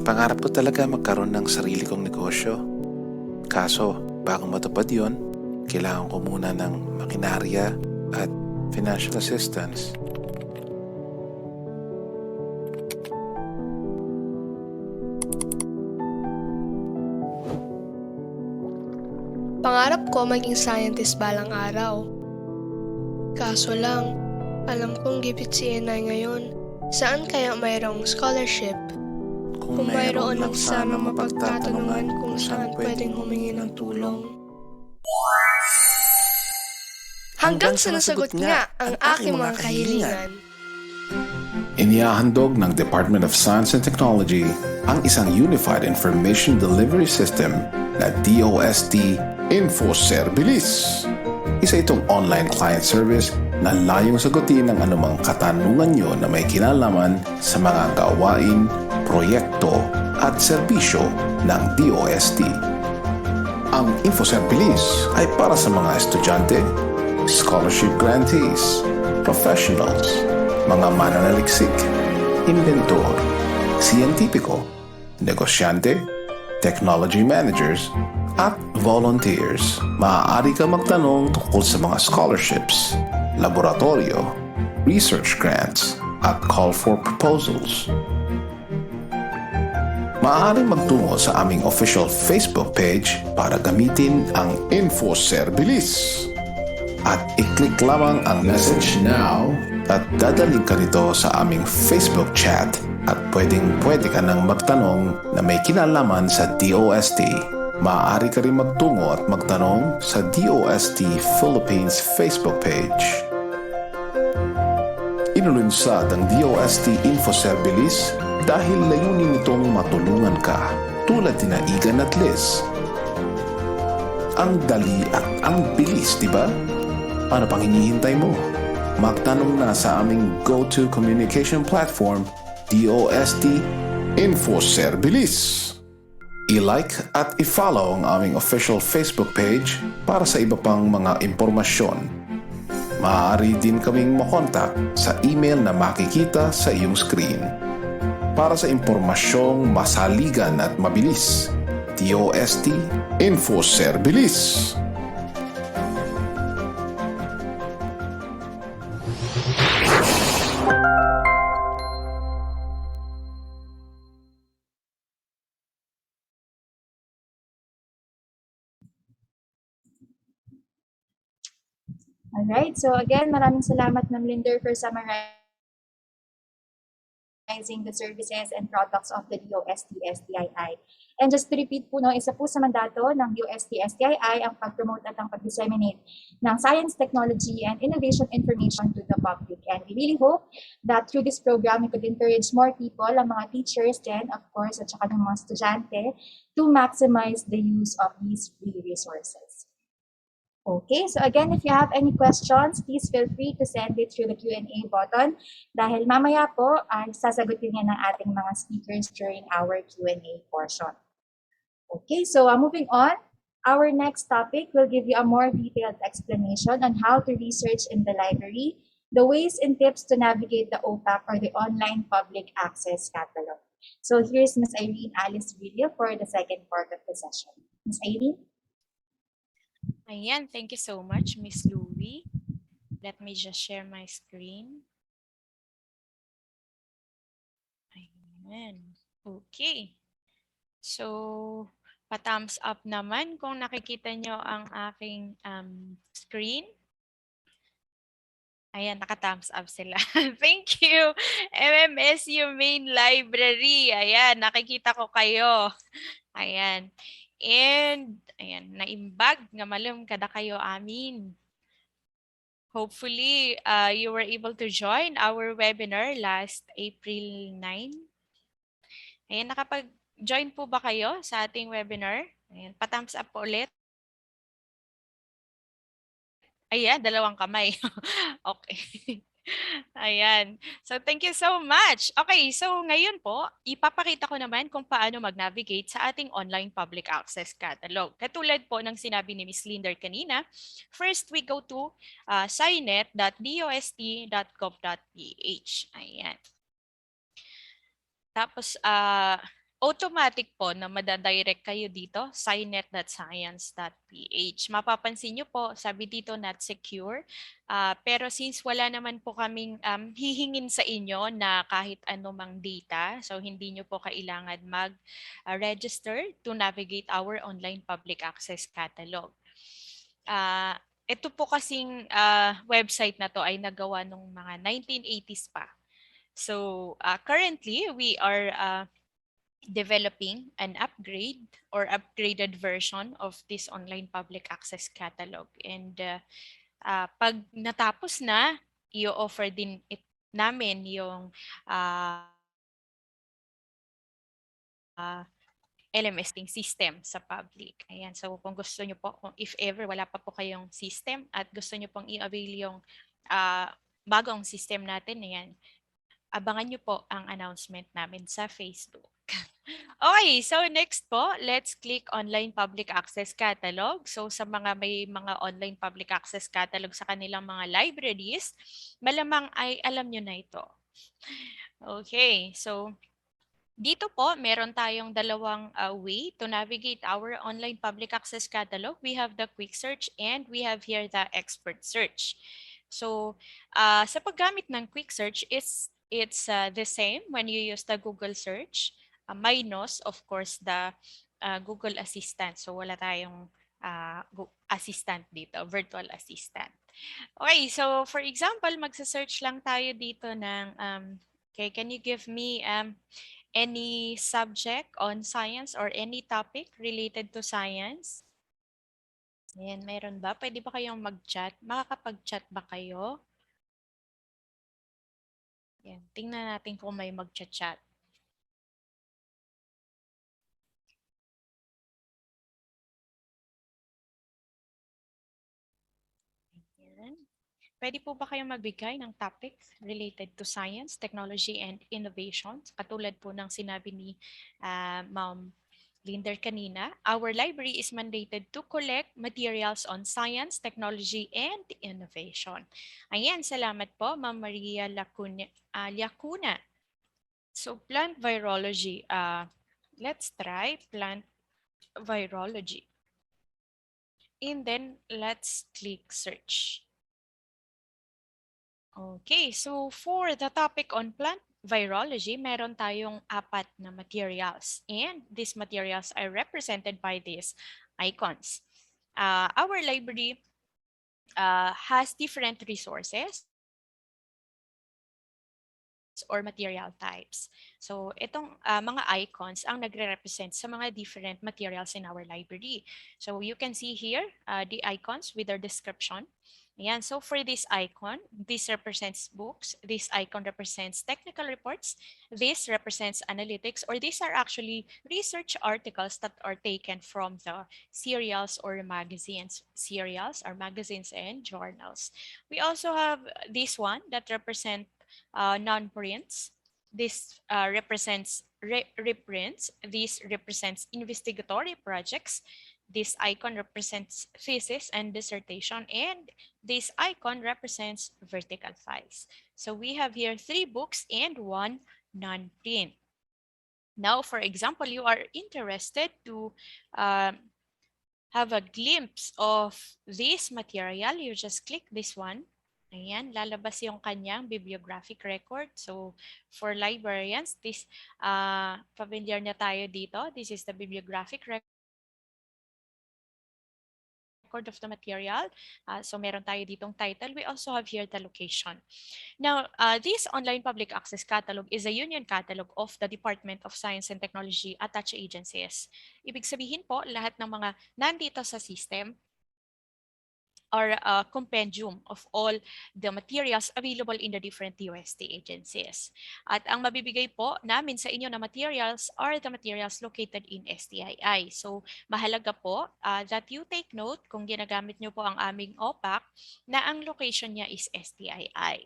Pangarap ko talaga magkaroon ng sarili kong negosyo. Kaso, bago matupad yon, kailangan ko muna ng makinarya at financial assistance. Pangarap ko maging scientist balang araw. Kaso lang, alam kong gipit si Inay ngayon. Saan kaya mayroong scholarship? Kung mayroon lang sana mapagtatanungan kung saan pwedeng humingi ng tulong. Hanggang sa nasagot nga ang aking mga kahilingan. Inihahandog ng Department of Science and Technology ang isang Unified Information Delivery System na DOST Infoservilis. Isa itong online client service na layong sagutin ang anumang katanungan nyo na may kinalaman sa mga gawain, proyekto at serbisyo ng DOST. Ang Infoservilis ay para sa mga estudyante, scholarship grantees, professionals, mga mananaliksik, inventor, siyentipiko, negosyante, technology managers, at volunteers. Maaari ka magtanong tungkol sa mga scholarships, laboratorio, research grants, at call for proposals. Maaari magtungo sa aming official Facebook page para gamitin ang Infoservilis. At i-click lamang ang message now at dadaling ka nito sa aming Facebook chat at pwede ka nang magtanong na may kinalaman sa DOST. Maaari ka rin magtungo at magtanong sa DOST Philippines Facebook page. Inulunsad ang DOST Infoservilis dahil layunin nitong matulungan ka tulad ni Igan at Liz. Ang dali at ang bilis, di ba? Ano pang hinihintay mo? Magtanong na sa aming go-to communication platform, DOST Infoservilis. I-like at i-follow ang aming official Facebook page para sa iba pang mga impormasyon. Maaari din kaming makontak sa email na makikita sa iyong screen. Para sa impormasyong masaligan at mabilis, DOST Infoservilis. Alright, so again, maraming salamat Ma'am Linder for summarizing the services and products of the DOST-STII. And just to repeat po, no, isa po sa mandato ng DOST-STII ang pag-promote at ang pag-disseminate ng science, technology, and innovation information to the public. And we really hope that through this program, we could encourage more people, ang mga teachers din, of course, at saka ng mga estudyante, to maximize the use of these free resources. Okay, so again, if you have any questions, please feel free to send it through the Q&A button dahil mamaya po ay sasagutin niya ng ating mga speakers during our Q&A portion. Okay, so moving on, our next topic will give you a more detailed explanation on how to research in the library, the ways and tips to navigate the OPAC or the Online Public Access Catalog. So here's Ms. Irene Alice Villa for the second part of the session. Ms. Irene? Ayan, thank you so much, Miss Louie. Let me just share my screen. Ayan. Okay. So, pa-thumbs up naman kung nakikita nyo ang aking screen. Ayan, naka-thumbs up sila. Thank you, MMSU Main Library. Ayan, nakikita ko kayo. Ayan. And, ayan, naimbag nga malum kada kayo amin. Hopefully, you were able to join our webinar last April 9. Ayan, nakapag-join po ba kayo sa ating webinar? Ayan, pa-thumbs up po ulit. Ayan, dalawang kamay. Okay. Ayan. So, thank you so much. Okay, so ngayon po, ipapakita ko naman kung paano mag-navigate sa ating online public access catalog. Katulad po ng sinabi ni Ms. Linder kanina, first we go to scinet.dost.gov.ph. Ayan. Tapos, automatic po na madadirect kayo dito, scinet.science.ph. Mapapansin nyo po, sabi dito not secure. Pero since wala naman po kaming hihingin sa inyo na kahit anumang data, so hindi nyo po kailangan mag-register to navigate our online public access catalog. Ito po kasing website na to ay nagawa nung mga 1980s pa. So currently, we are developing an upgrade or upgraded version of this online public access catalog. And pag natapos na, i-offer din namin yung LMS system sa public. Ayan, so kung gusto nyo po, kung if ever wala pa po kayong system at gusto nyo pong i-avail yung bagong system natin, ayan, abangan nyo po ang announcement namin sa Facebook. Okay, so next po, let's click online public access catalog. So sa mga may mga online public access catalog sa kanilang mga libraries, malamang ay alam nyo na ito. Okay, so dito po, meron tayong dalawang way to navigate our online public access catalog. We have the quick search and we have here the expert search. So sa paggamit ng quick search, it's the same when you use the Google search, minus of course the Google Assistant. So wala tayong assistant dito, virtual assistant. Okay, so for example, magsa-search lang tayo dito ng okay, can you give me any subject on science or any topic related to science? Ayan, meron ba? Pwede ba kayong mag-chat? Makakapag-chat ba kayo? Ayan, tingnan natin kung may mag-chat. Ayan. Pwede po ba kayong magbigay ng topics related to science, technology, and innovation? Katulad po ng sinabi ni Ma'am Linder kanina, our library is mandated to collect materials on science, technology, and innovation. Ayan, salamat po, Ma'am Maria Lacuna. So, plant virology. Let's try plant virology. And then, let's click search. Okay, so for the topic on plant virology, meron tayong 4 na materials. And these materials are represented by these icons. Our library has different resources or material types. So itong mga icons ang nagre-represent sa mga different materials in our library. So you can see here the icons with their description. Ayan, so for this icon, this represents books, this icon represents technical reports, this represents analytics, or these are actually research articles that are taken from the serials or magazines. Serials are magazines and journals. We also have this one that represent non-prints. This represents reprints. This represents investigatory projects. This icon represents thesis and dissertation, and this icon represents vertical files. So we have here 3 books and 1 non-print. Now, for example, you are interested to have a glimpse of this material. You just click this one. Ayan, lalabas yung kanyang bibliographic record. So, for librarians, this familiar na tayo dito. This is the bibliographic record of the material. So, meron tayo ditong title. We also have here the location. Now, this online public access catalog is a union catalog of the Department of Science and Technology attached agencies. Ibig sabihin po, lahat ng mga nandito sa system or a compendium of all the materials available in the different DOST agencies. At ang mabibigay po namin sa inyo na materials are the materials located in STII. So mahalaga po that you take note kung ginagamit nyo po ang aming OPAC na ang location niya is STII.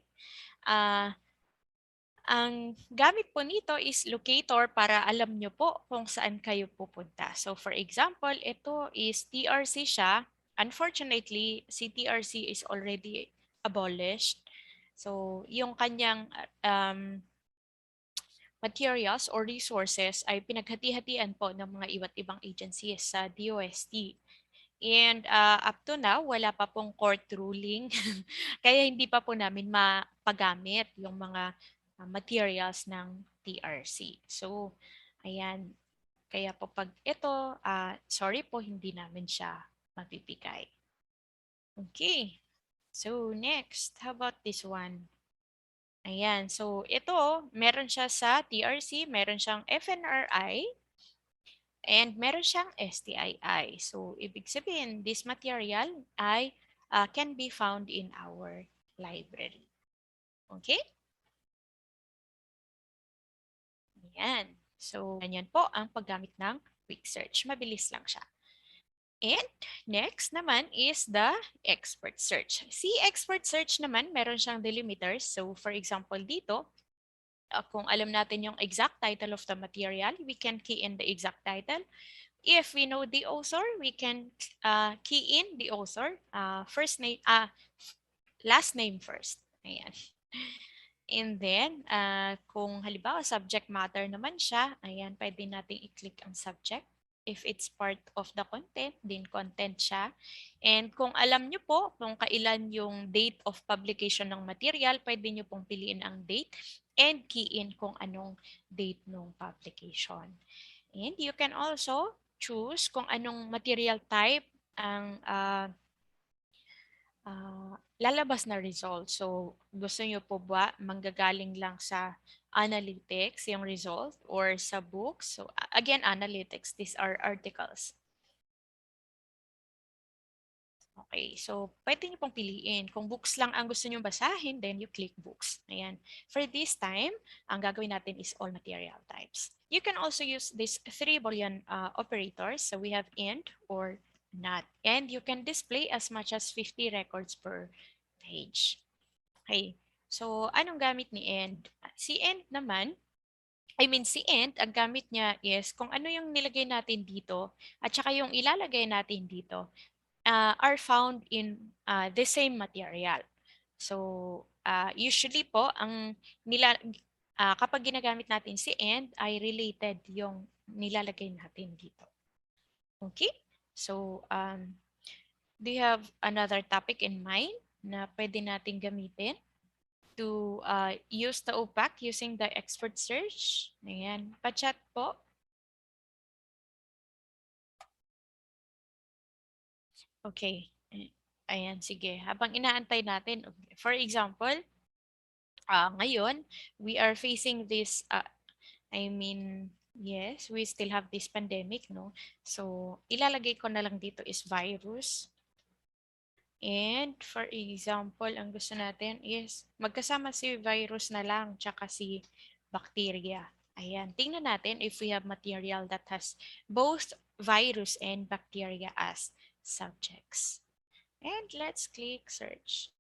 Ang gamit po nito is locator para alam nyo po kung saan kayo pupunta. So for example, ito is TRC siya. Unfortunately, si TRC is already abolished. So yung kanyang materials or resources ay pinaghati-hatian po ng mga iba't ibang agencies sa DOST. And up to now, wala pa pong court ruling. Kaya hindi pa po namin mapagamit yung mga materials ng TRC. So, ayan. Kaya po pag ito, sorry po, hindi namin siya mapipigay. Okay. So, next, how about this one? Ayan. So, ito, meron siya sa TRC, meron siyang FNRI, and meron siyang STII. So, ibig sabihin, this material ay can be found in our library. Okay? Ayan. So, ganyan po ang paggamit ng quick search. Mabilis lang siya. And next naman is the expert search. Si expert search naman, meron siyang delimiters. So, for example, dito, kung alam natin yung exact title of the material, we can key in the exact title. If we know the author, we can key in the author, first name, last name first. Ayan. And then, kung halimbawa subject matter naman siya, ayan, pwede nating i-click ang subject. If it's part of the content, then content siya. And kung alam nyo po kung kailan yung date of publication ng material, pwede nyo pong piliin ang date and key in kung anong date ng publication. And you can also choose kung anong material type ang lalabas na result. So, gusto nyo po ba manggagaling lang sa analytics yung result or sa books? So, again, analytics, these are articles. Okay, so pwede nyo pong piliin. Kung books lang ang gusto nyo basahin, then you click books. Ayan. For this time, ang gagawin natin is all material types. You can also use these 3 Boolean operators. So we have and or not. And you can display as much as 50 records per page. Okay, so anong gamit ni and? Si and naman, si and, ang gamit niya is kung ano yung nilagay natin dito at saka yung ilalagay natin dito are found in the same material. So, usually po, kapag ginagamit natin si and, ay related yung nilalagay natin dito. Okay? So, do you have another topic in mind na pwede natin gamitin to use the OPAC using the expert search? Ayan, pa-chat po. Okay. Ayan, sige. Habang inaantay natin, for example, ngayon, we are facing this, yes, we still have this pandemic, no? So, ilalagay ko na lang dito is virus. And for example, ang gusto natin is magkasama si virus na lang tsaka si bacteria. Ayan, tingnan natin if we have material that has both virus and bacteria as subjects. And let's click search.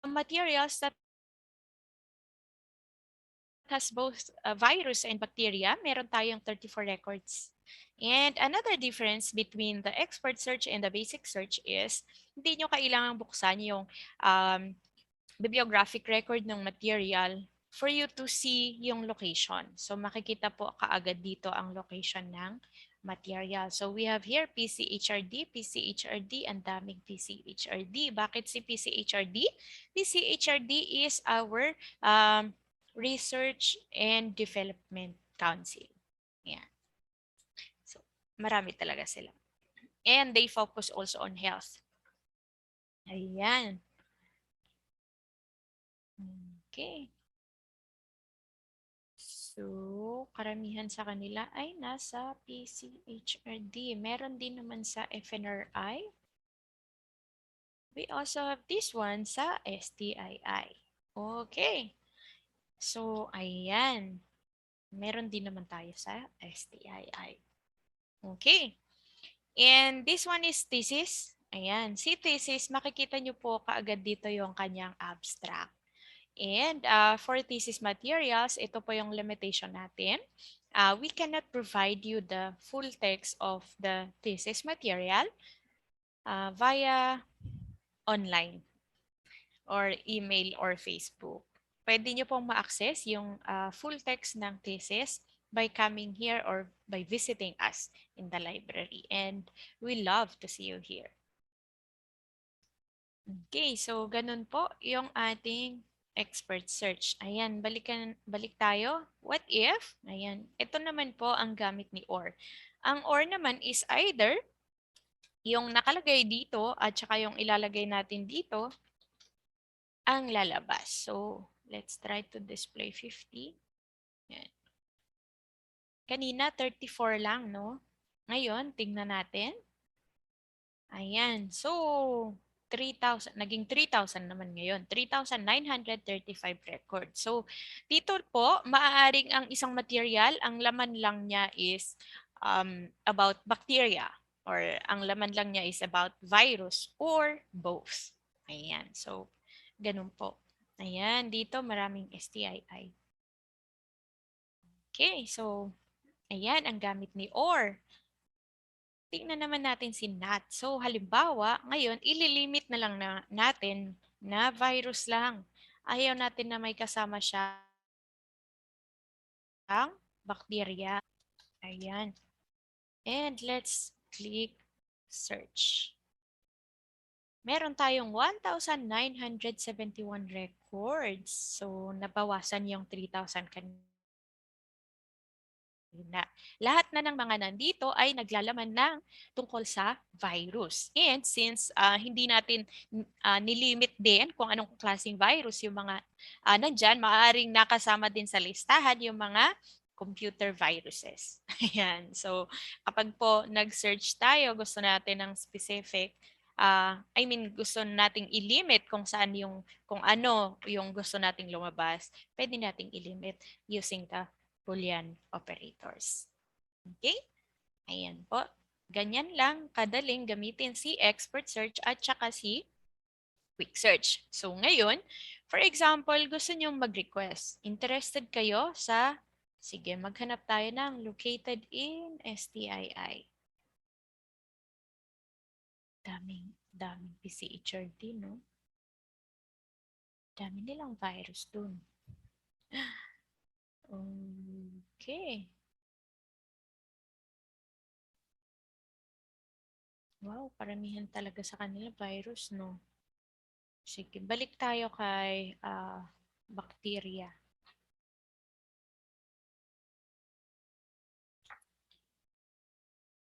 Materials that has both virus and bacteria, meron tayong 34 records. And another difference between the expert search and the basic search is hindi nyo kailangang buksan yung bibliographic record ng material for you to see yung location. So makikita po kaagad dito ang location ng material. So we have here PCHRD, PCHRD, and daming PCHRD. Bakit si PCHRD? PCHRD is our Research and Development Council. Yeah. So marami talaga sila. And they focus also on health. Ayan. Okay. So, karamihan sa kanila ay nasa PCHRD. Meron din naman sa FNRI. We also have this one sa STII. Okay. So, ayan. Meron din naman tayo sa STII. Okay. And this one is thesis. Ayan. Si thesis, makikita nyo po kaagad dito yung kanyang abstract. And for thesis materials, ito po yung limitation natin. We cannot provide you the full text of the thesis material via online or email or Facebook. Pwede nyo pong ma-access yung full text ng thesis by coming here or by visiting us in the library. And we love to see you here. Okay, so ganun po yung ating expert search. Ayan, balik tayo. What if? Ayan, ito naman po ang gamit ni OR. Ang OR naman is either yung nakalagay dito at saka yung ilalagay natin dito ang lalabas. So, let's try to display 50. Ayan. Kanina, 34 lang, no? Ngayon, tingnan natin. Ayan. So, 3,000. Naging 3,000 naman ngayon. 3,935 records. So, dito po, maaaring ang isang material, ang laman lang niya is about bacteria or ang laman lang niya is about virus or both. Ayan. So, ganun po. Ayan. Dito, maraming STII. Okay. So, ayan ang gamit ni OR. Tingnan naman natin si NAT. So, halimbawa, ngayon, ililimit na lang natin na virus lang. Ayaw natin na may kasama siyang bacteria. Ayan. And let's click search. Meron tayong 1,971 records. So, nabawasan yung 3,000 kanina. Lahat na ng mga nandito ay naglalaman ng tungkol sa virus. And since hindi natin nilimit din kung anong klaseng virus yung mga nandyan, maaaring nakasama din sa listahan yung mga computer viruses. Ayan. So, kapag po nag-search tayo, gusto natin ng specific, gusto nating ilimit kung saan kung ano yung gusto nating lumabas, pwede nating ilimit using the Boolean operators. Okay? Ayan po. Ganyan lang kadaling gamitin si expert search at saka si quick search. So ngayon, for example, gusto nyong mag-request. Interested kayo sa, sige, maghanap tayo ng located in STII. Daming PCHRD, no? Dami nilang virus dun. Okay. Wow, paramihan talaga sa kanila virus, no? Sige, balik tayo kay bacteria.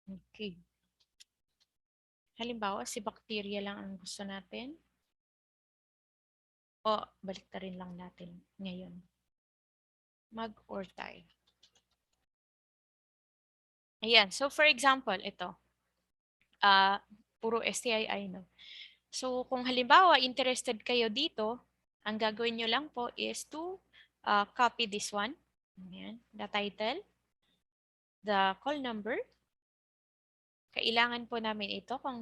Okay. Halimbawa, si bacteria lang ang gusto natin. O, balik ta rin lang natin ngayon. Mag-OR tayo. Ayan. So, for example, ito. Puro STII, no? So, kung halimbawa, interested kayo dito, ang gagawin nyo lang po is to copy this one. Ayan. The title. The call number. Kailangan po namin ito kung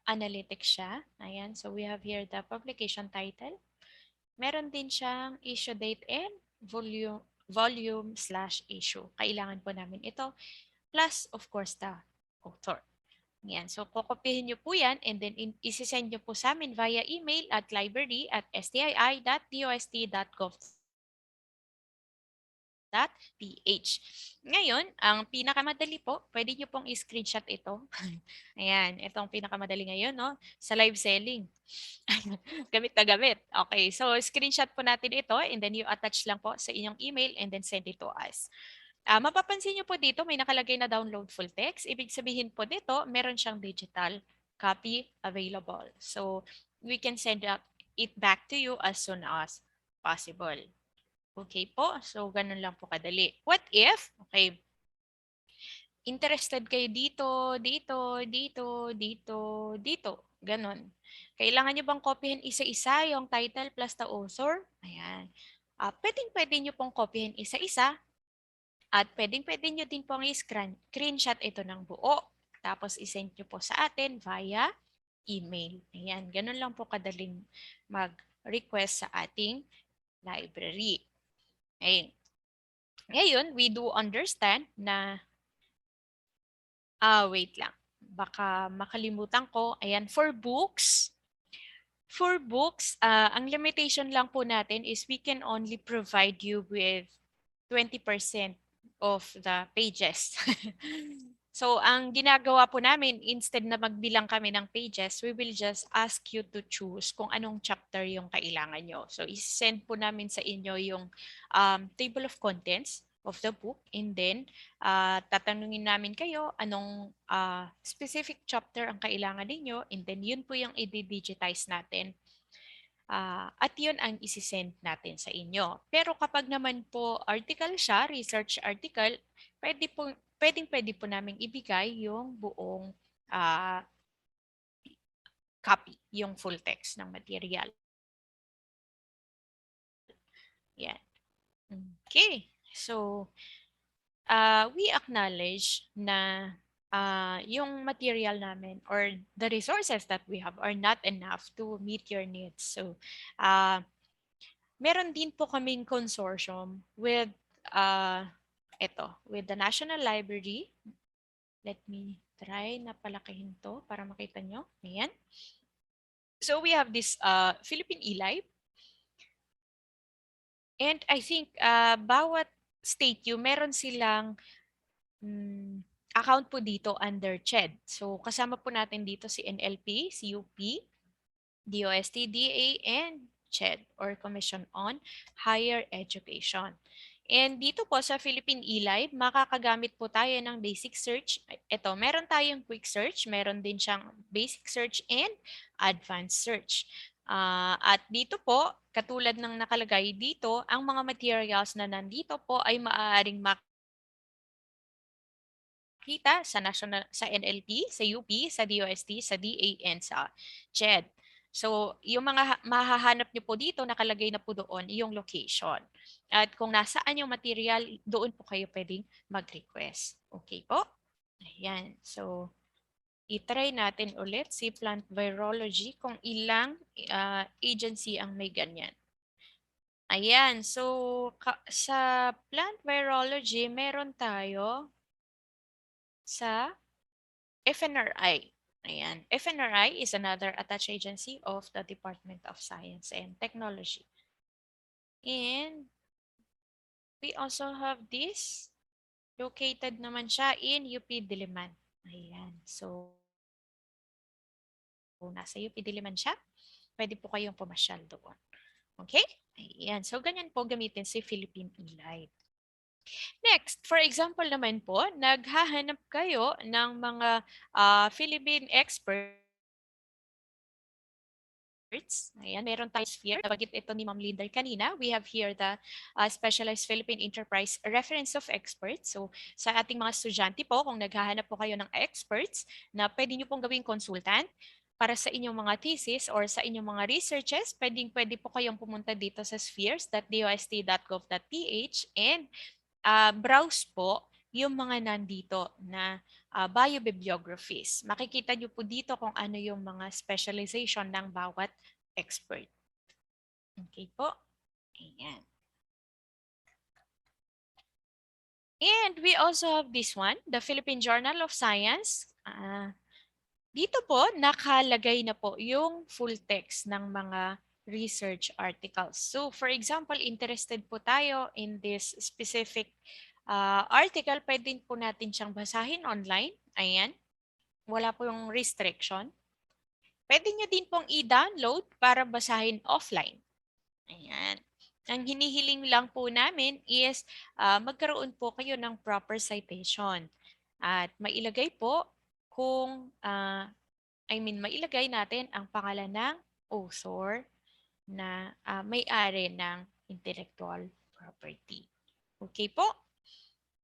analytics siya. Ayan. So, we have here the publication title. Meron din siyang issue date and volume/issue. Kailangan po namin ito. Plus, of course, the author. Yan. So, kukopihin nyo po yan and then isisend nyo po sa amin via email at library@stii.gov.ph. Ngayon, ang pinakamadali po, pwede nyo pong i-screenshot ito. Ayan, itong pinakamadali ngayon, no? Sa live selling. Gamit na gamit. Okay, so screenshot po natin ito and then you attach lang po sa inyong email and then send it to us. Mapapansin nyo po dito, may nakalagay na download full text. Ibig sabihin po dito, meron siyang digital copy available. So, we can send it back to you as soon as possible. Okay po? So, ganun lang po kadali. What if, okay, interested kayo dito, dito, dito, dito, dito. Ganun. Kailangan nyo bang kopyahin isa-isa yung title plus the author? Ayan. Pwedeng-pwede nyo pong kopyahin isa-isa at pwedeng-pwede nyo din pong i-screenshot ito ng buo. Tapos isend nyo po sa atin via email. Ayan, ganun lang po kadaling mag-request sa ating library. Ayan. Ngayon, we do understand na, wait lang. Baka makalimutan ko. Ayan, for books, ang limitation lang po natin is we can only provide you with 20% of the pages. So, ang ginagawa po namin, instead na magbilang kami ng pages, we will just ask you to choose kung anong chapter yung kailangan nyo. So, isend po namin sa inyo yung table of contents of the book, and then tatanungin namin kayo anong specific chapter ang kailangan ninyo, and then yun po yung i-digitize natin. At yun ang isi-send natin sa inyo. Pero kapag naman po article siya, research article, pwedeng-pwede po namin ibigay yung buong copy, yung full text ng material. Yan. Okay. So, we acknowledge na yung material namin or the resources that we have are not enough to meet your needs. So, meron din po kaming consortium with with the National Library. Let me try na palakihin to para makita nyo. Ayan. So we have this Philippine eLive. And I think bawat state meron silang account po dito under CHED. So kasama po natin dito si NLP, CUP, DOST-STII, and CHED or Commission on Higher Education. And dito po sa Philippine eLive, makakagamit po tayo ng basic search. Ito, meron tayong quick search, meron din siyang basic search and advanced search. At dito po, katulad ng nakalagay dito, ang mga materials na nandito po ay maaaring makita sa NLP, sa UP, sa DOST, sa DA, and sa CHED. So, yung mga mahahanap nyo po dito, nakalagay na po doon yung location. At kung nasaan yung material, doon po kayo pwedeng mag-request. Okay po? Ayan. So, i-try natin ulit si plant virology kung ilang agency ang may ganyan. Ayan. So, sa plant virology, meron tayo sa FNRI. Ayan. FNRI is another attached agency of the Department of Science and Technology. And we also have this. Located naman siya in UP Diliman. Ayan. So, nasa UP Diliman siya. Pwede po kayong pumasyal doon. Okay? Ayan. So, ganyan po gamitin si Philippine eLive. Next, for example naman po, naghahanap kayo ng mga Philippine experts. Ayan, meron tayong sphere. Nabagit ito ni Ma'am Linder kanina. We have here the Specialized Philippine Enterprise Reference of Experts. So, sa ating mga estudyante po, kung naghahanap po kayo ng experts na pwede nyo pong gawing consultant para sa inyong mga thesis or sa inyong mga researches, pwede po kayong pumunta dito sa spheres.dost.gov.ph and browse po yung mga nandito na biobibliographies. Makikita nyo po dito kung ano yung mga specialization ng bawat expert. Okay po. Ayan. And we also have this one, the Philippine Journal of Science. Dito po, nakalagay na po yung full text ng mga research articles. So, for example, interested po tayo in this specific article, pwede po natin siyang basahin online. Ayan. Wala po yung restriction. Pwede nyo din pong i-download para basahin offline. Ayan. Ang hinihiling lang po namin is magkaroon po kayo ng proper citation. At mailagay po kung, mailagay natin ang pangalan ng author na may-ari ng intellectual property. Okay po?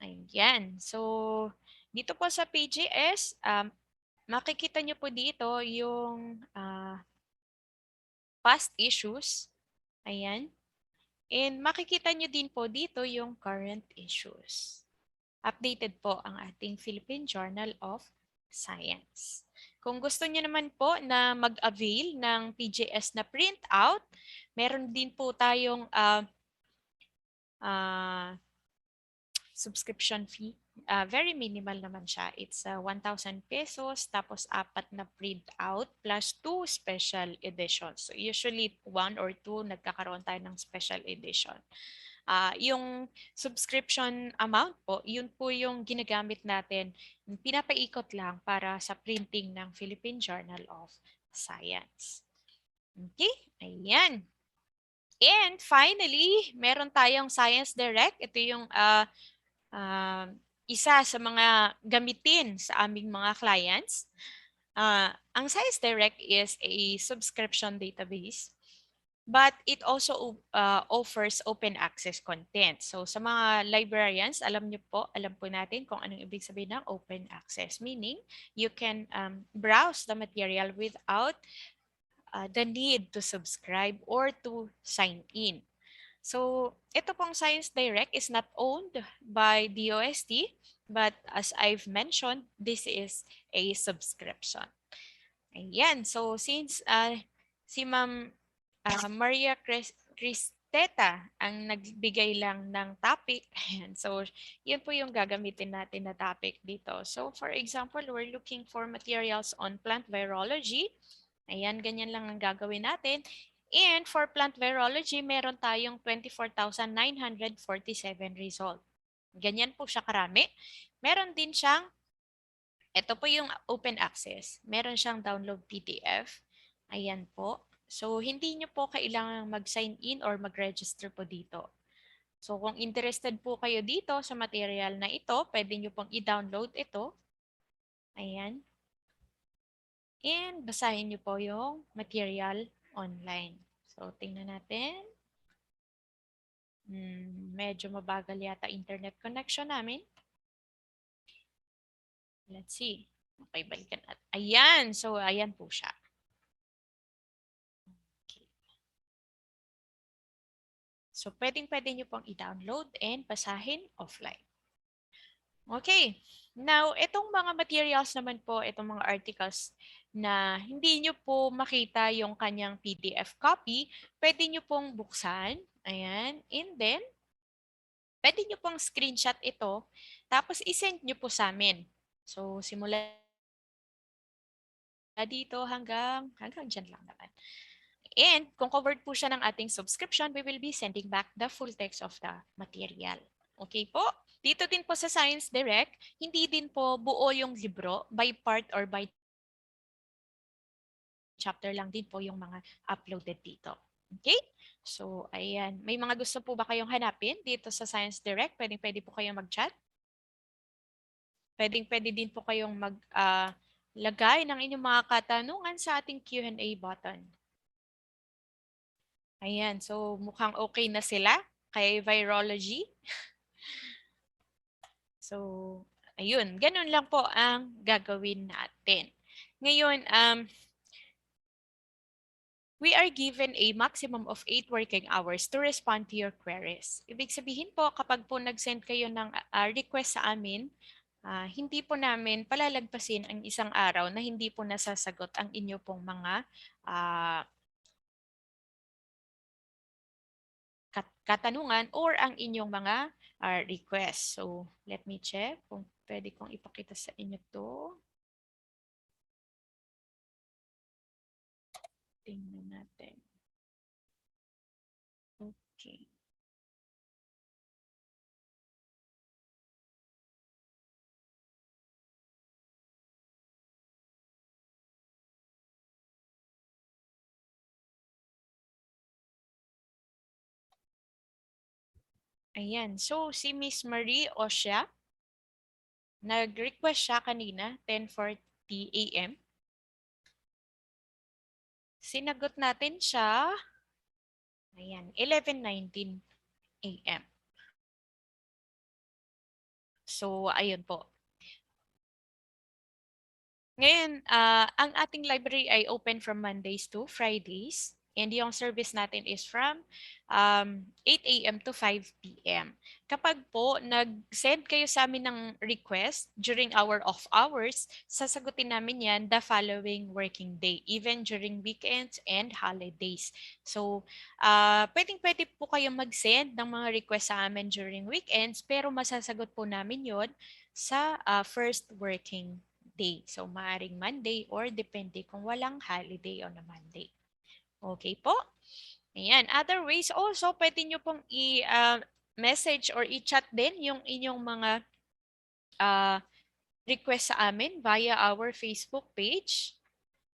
Ayan. So, dito po sa PGS, makikita nyo po dito yung past issues. Ayan. And makikita nyo din po dito yung current issues. Updated po ang ating Philippine Journal of Science. Kung gusto niyo naman po na mag-avail ng PJS na printout, meron din po tayong subscription fee. Very minimal naman siya. It's 1,000 pesos tapos 4 na printout plus 2 special editions. So usually 1 or 2 nagkakaroon tayo ng special edition. Yung subscription amount po, yun po yung ginagamit natin, pinapaikot lang para sa printing ng Philippine Journal of Science. Okay, ayan. And finally, meron tayong Science Direct. Ito yung isa sa mga gamitin sa aming mga clients. Ang Science Direct is a subscription database. But it also offers open access content. So sa mga librarians, alam po natin kung anong ibig sabihin ng open access. Meaning, you can browse the material without the need to subscribe or to sign in. So ito pong Science Direct is not owned by DOST, but as I've mentioned, this is a subscription. Ayan, so since si Ma'am Maria Cristeta ang nagbigay lang ng topic. Ayan. So, yun po yung gagamitin natin na topic dito. So, for example, we're looking for materials on plant virology. Ayan, ganyan lang ang gagawin natin. And for plant virology, meron tayong 24,947 result. Ganyan po siya karami. Meron din siyang, ito po yung open access. Meron siyang download PDF. Ayan po. So, hindi nyo po kailangang mag-sign in or mag-register po dito. So, kung interested po kayo dito sa material na ito, pwede nyo pong i-download ito. Ayan. And basahin nyo po yung material online. So, tingnan natin. Medyo mabagal yata internet connection namin. Let's see. Okay, balikan natin. Ayan. So, ayan po siya. So, pwedeng-pwede nyo pong i-download and basahin offline. Okay. Now, itong mga materials naman po, itong mga articles na hindi nyo po makita yung kanyang PDF copy, pwede nyo pong buksan. Ayan. And then, pwede nyo pong screenshot ito, tapos isend nyo po sa amin. So, simula dito hanggang dyan lang naman. And kung covered po siya ng ating subscription, we will be sending back the full text of the material. Okay po? Dito din po sa Science Direct, hindi din po buo yung libro by part or by chapter lang din po yung mga uploaded dito. Okay? So, ayan. May mga gusto po ba kayong hanapin dito sa Science Direct? Pwede po kayong mag-chat. Pwede din po kayong lagay ng inyong mga katanungan sa ating Q&A button. Ayan, so mukhang okay na sila kay virology. So, ayun, ganun lang po ang gagawin natin. Ngayon, we are given a maximum of 8 working hours to respond to your queries. Ibig sabihin po, kapag po nag-send kayo ng request sa amin, hindi po namin palalagpasin ang isang araw na hindi po nasasagot ang inyo pong mga katanungan or ang inyong mga requests. So, let me check kung pwede kong ipakita sa inyo to. Tingnan natin. Okay. Ayan. So, si Miss Marie Osha, nag-request siya kanina, 10:40 a.m. Sinagot natin siya, ayan, 11:19 a.m. So, ayun po. Ngayon, ang ating library ay open from Mondays to Fridays. And yung service natin is from 8 a.m. to 5 p.m. Kapag po nag-send kayo sa amin ng request during our off hours, sasagutin namin yan the following working day, even during weekends and holidays. So, pwedeng-pwede po kayo mag-send ng mga request sa amin during weekends, pero masasagot po namin yon sa first working day. So, maaring Monday or depende kung walang holiday on a Monday. Okay po? Ayan. Other ways also, pwede nyo pong i-message or i-chat din yung inyong mga request sa amin via our Facebook page.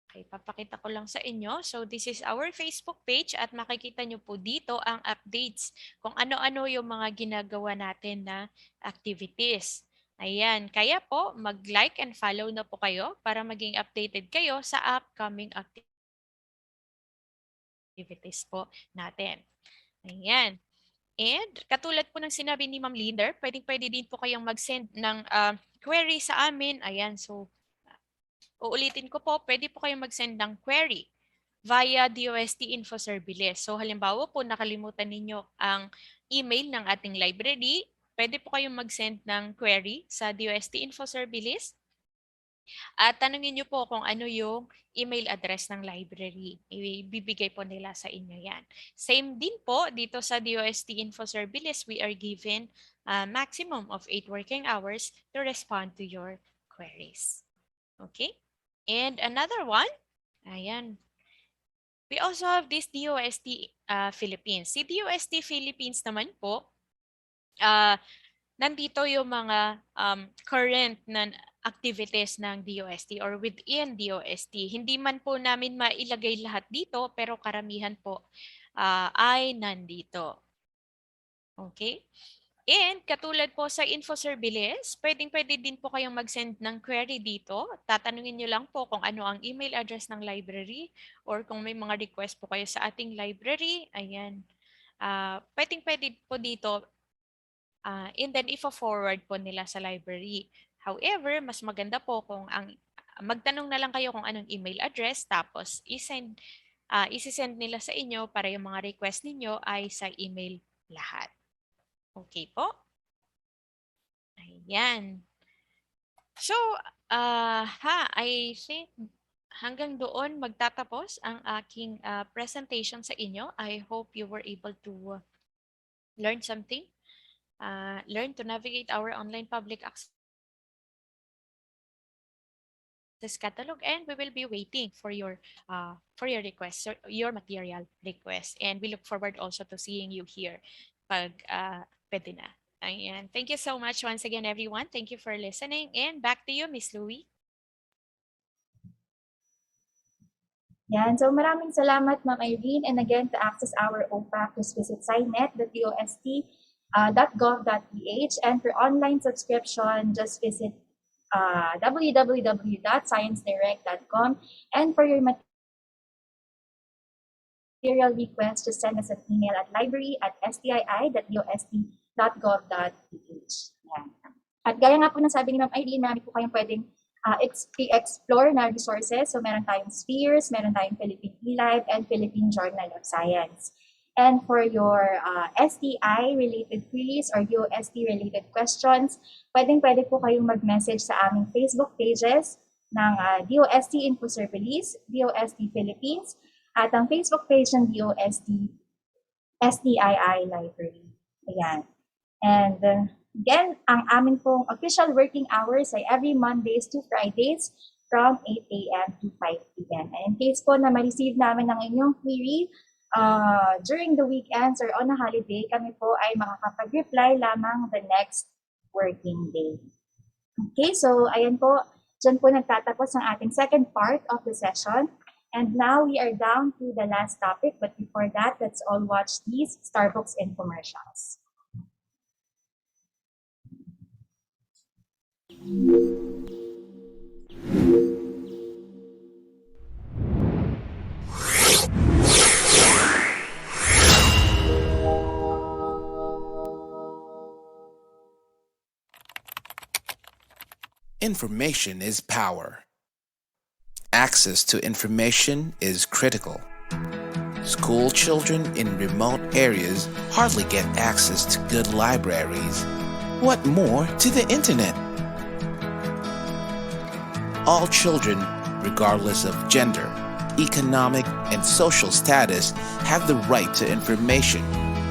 Okay, papakita ko lang sa inyo. So, this is our Facebook page at makikita nyo po dito ang updates kung ano-ano yung mga ginagawa natin na activities. Ayan, kaya po mag-like and follow na po kayo para maging updated kayo sa upcoming activities po natin. Ayan. And katulad po ng sinabi ni Ma'am Linder, pwedeng-pwede din po kayong mag-send ng query sa amin. Ayan, so uulitin ko po, pwede po kayong mag-send ng query via DOST Info Service. So halimbawa po nakalimutan ninyo ang email ng ating library, pwede po kayong mag-send ng query sa DOST Info Service. At tanungin niyo po kung ano yung email address ng library. Ibibigay po nila sa inyo yan. Same din po dito sa DOST Info Service, we are given a maximum of 8 working hours to respond to your queries. Okay? And another one, ayan. We also have this DOST Philippines. Si DOST Philippines naman po, nandito yung mga current na activities ng DOST or within DOST. Hindi man po namin mailagay lahat dito, pero karamihan po ay nandito. Okay? And katulad po sa info service, pwedeng-pwede din po kayong mag-send ng query dito. Tatanungin nyo lang po kung ano ang email address ng library or kung may mga request po kayo sa ating library. Ayan. Pwedeng-pwede po dito and then ifo-forward po nila sa library. However, mas maganda po kung magtanong na lang kayo kung anong email address tapos isend nila sa inyo para yung mga request ninyo ay sa email lahat. Okay po? Ayan. So, I think hanggang doon magtatapos ang aking presentation sa inyo. I hope you were able to learn something. Learn to navigate our online public access catalog, and we will be waiting for your requests, your material request, and we look forward also to seeing you here pag pwede na. Ayan. Thank you so much once again, everyone. Thank you for listening, and back to you, Miss Louie. Yan. So maraming salamat, Ma'am Irene. And again, to access our OPAC, just visit signet.dost.gov.ph. And for online subscription, just visit www.sciencedirect.com. And for your material request, just send us an email at library@stii.dost.gov.ph. At gaya nga po ng sabi ni Ma'am Irene, marami po kayong pwedeng explore na resources. So meron tayong Spheres, meron tayong Philippine eLive, and Philippine Journal of Science. And for your STI-related queries or DOST-related questions, pwede po kayong mag-message sa aming Facebook pages ng DOST Info Service, DOST Philippines, at ang Facebook page ng DOST STII Library. Ayan. And again, ang amin pong official working hours ay every Mondays to Fridays from 8 a.m. to 5 p.m. And in case po na ma-receive namin ang inyong query during the weekends or on a holiday, kami po ay makakapag-reply lamang the next working day. Okay, so ayan po, dyan po nagtatapos ang ating second part of the session. And now we are down to the last topic, but before that, let's all watch these Starbucks infomercials. Information is power. Access to information is critical. School children in remote areas hardly get access to good libraries. What more to the internet? All children, regardless of gender, economic, and social status, have the right to information,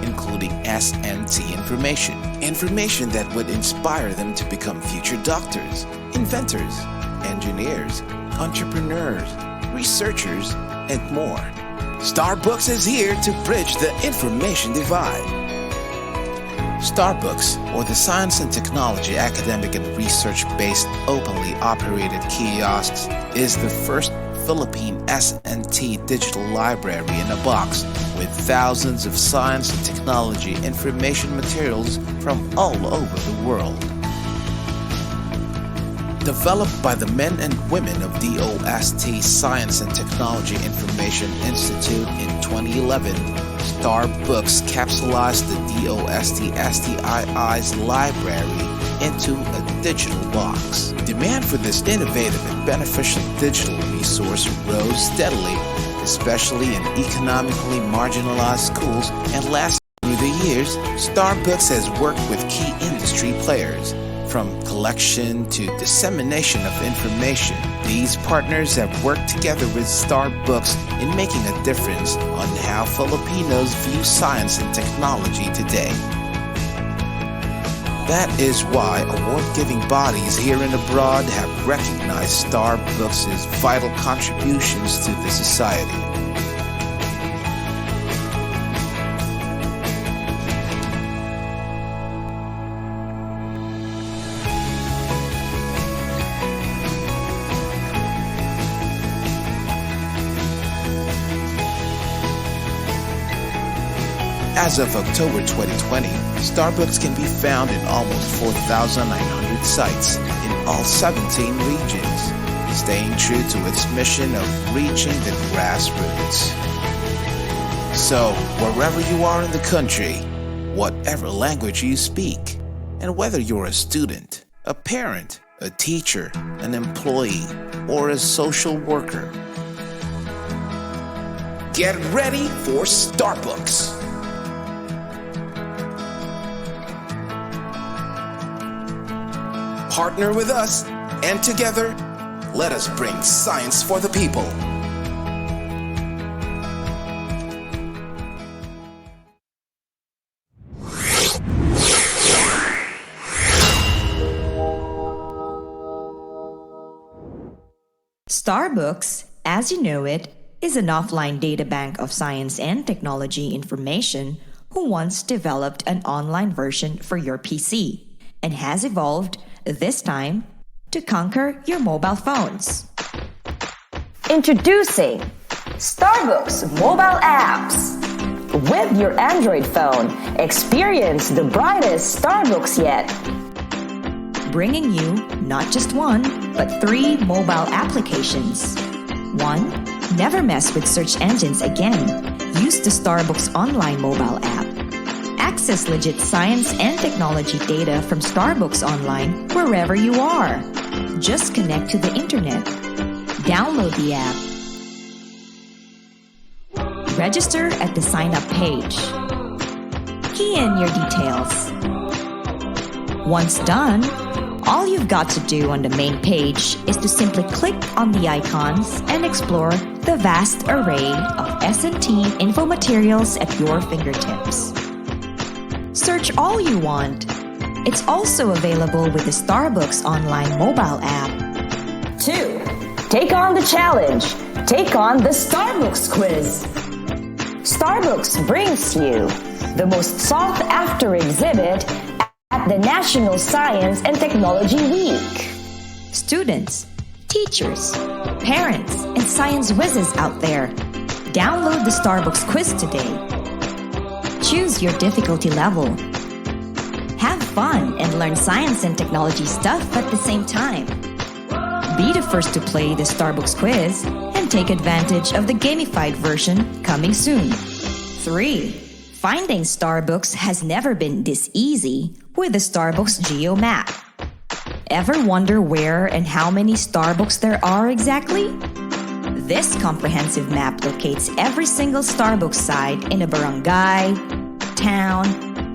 including SNT information. Information that would inspire them to become future doctors, inventors, engineers, entrepreneurs, researchers, and more. Starbooks is here to bridge the information divide. Starbooks, or the Science and Technology Academic and Research-based openly operated kiosks, is the first Philippine SNT digital library in a box with thousands of science and technology information materials from all over the world. Developed by the men and women of DOST Science and Technology Information Institute in 2011, Starbooks capsulized the DOST-STII's library into a digital box. Demand for this innovative and beneficial digital resource rose steadily, especially in economically marginalized schools, and last through the years, Starbooks has worked with key industry players. From collection to dissemination of information, these partners have worked together with Starbooks in making a difference on how Filipinos view science and technology today. That is why award-giving bodies here and abroad have recognized Starbooks' vital contributions to the society. As of October 2020, Starbooks can be found in almost 4,900 sites in all 17 regions, staying true to its mission of reaching the grassroots. So, wherever you are in the country, whatever language you speak, and whether you're a student, a parent, a teacher, an employee, or a social worker, get ready for Starbooks! Partner with us, and together, let us bring science for the people. Starbooks, as you know it, is an offline databank of science and technology information who once developed an online version for your PC and has evolved this time to conquer your mobile phones. Introducing Starbooks mobile apps. With your Android phone, experience the brightest Starbooks yet. Bringing you not just one, but 3 mobile applications. 1. Never mess with search engines again. Use the Starbooks online mobile app. Access legit science and technology data from Starbooks Online wherever you are. Just connect to the internet. Download the app. Register at the sign-up page. Key in your details. Once done, all you've got to do on the main page is to simply click on the icons and explore the vast array of S&T info materials at your fingertips. Search all you want. It's also available with the Starbooks online mobile app. 2. Take on the challenge. Take on the Starbooks quiz. Starbooks brings you the most sought-after exhibit at the National Science and Technology Week. Students, teachers, parents, and science whizzes out there, download the Starbooks quiz today. Choose your difficulty level. Have fun and learn science and technology stuff at the same time. Be the first to play the Starbooks quiz and take advantage of the gamified version coming soon. 3. Finding Starbooks has never been this easy with the Starbooks Geo Map. Ever wonder where and how many Starbooks there are exactly? This comprehensive map locates every single Starbucks site in a barangay, town,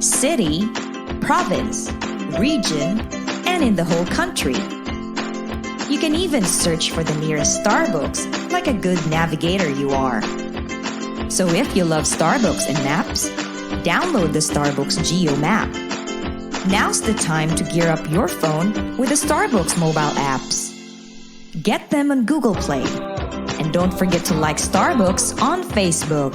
city, province, region, and in the whole country. You can even search for the nearest Starbucks like a good navigator you are. So if you love Starbucks and maps, download the Starbucks Geo Map. Now's the time to gear up your phone with the Starbucks mobile apps. Get them on Google Play. And don't forget to like Starbucks on Facebook.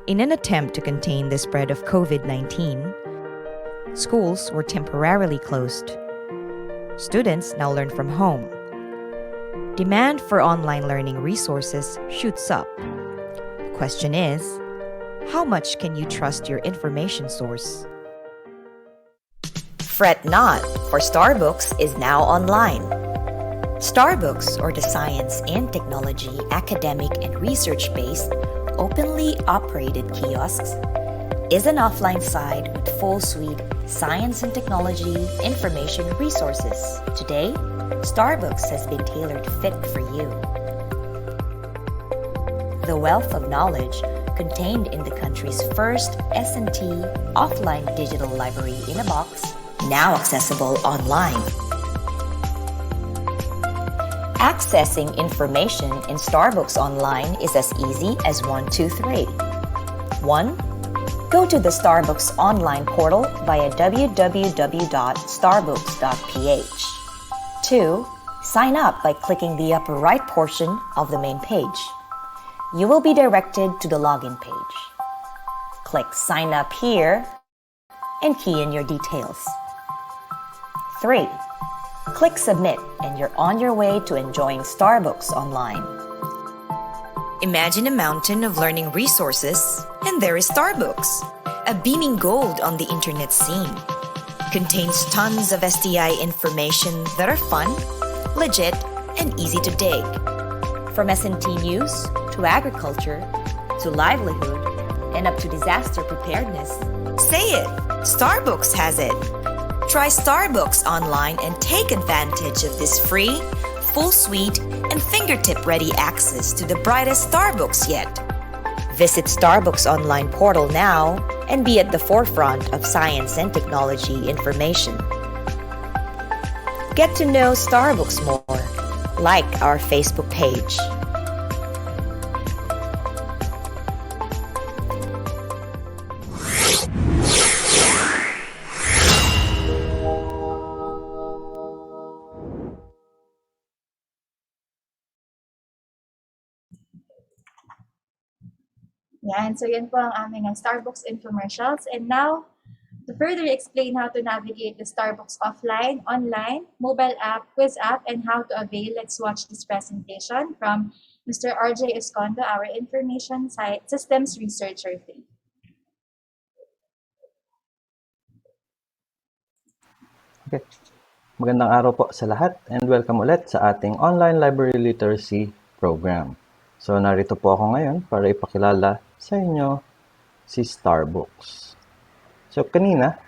In an attempt to contain the spread of COVID-19, schools were temporarily closed. Students now learn from home. Demand for online learning resources shoots up. The question is, how much can you trust your information source? Fret not, for Starbucks is now online. Starbucks, or the science and technology academic and research-based, openly operated kiosks, is an offline site with full suite science and technology information resources. Today, Starbucks has been tailored fit for you. The wealth of knowledge contained in the country's first S&T offline digital library in a box, now accessible online. Accessing information in Starbucks Online is as easy as 1, 2, 3. 1. Go to the Starbucks Online portal via www.starbucks.ph. 2. Sign up by clicking the upper right portion of the main page. You will be directed to the login page. Click Sign Up here and key in your details. 3. Click Submit and you're on your way to enjoying Starbucks Online. Imagine a mountain of learning resources, and there is Starbucks, a beaming gold on the internet scene. Contains tons of STI information that are fun, legit, and easy to dig. From S&T news to agriculture to livelihood and up to disaster preparedness. Say it! Starbucks has it! Try Starbucks Online and take advantage of this free, full suite, and fingertip-ready access to the brightest Starbucks yet. Visit Starbucks Online portal now and be at the forefront of science and technology information. Get to know Starbucks more. Like our Facebook page. Yan, so yan po ang aming Starbucks infomercials. And now, to further explain how to navigate the Starbucks offline, online, mobile app, quiz app, and how to avail, let's watch this presentation from Mr. RJ Escondo, our Information Systems Researcher. Okay. Magandang araw po sa lahat and welcome ulit sa ating online library literacy program. So narito po ako ngayon para ipakilala sa inyo si Starbucks. So kanina,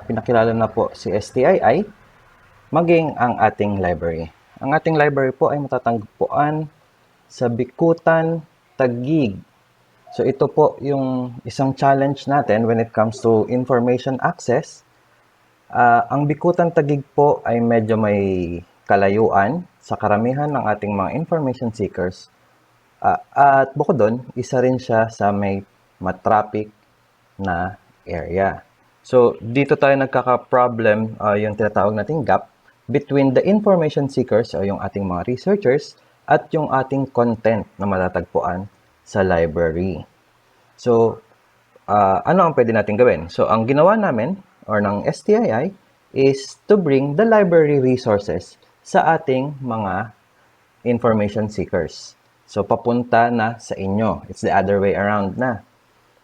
pinakilala na po si STII, maging ang ating library. Ang ating library po ay matatagpuan sa Bikutan, Taguig. So ito po yung isang challenge natin when it comes to information access. Ang Bikutan, Taguig po ay medyo may kalayuan sa karamihan ng ating mga information seekers. At bukod doon, isa rin siya sa may matraffic na area. So, dito tayo nagkaka-problem yung tinatawag nating gap between the information seekers o yung ating mga researchers at yung ating content na matatagpuan sa library. So, ano ang pwede natin gawin? So, ang ginawa namin or ng STII is to bring the library resources sa ating mga information seekers. So, papunta na sa inyo. It's the other way around na.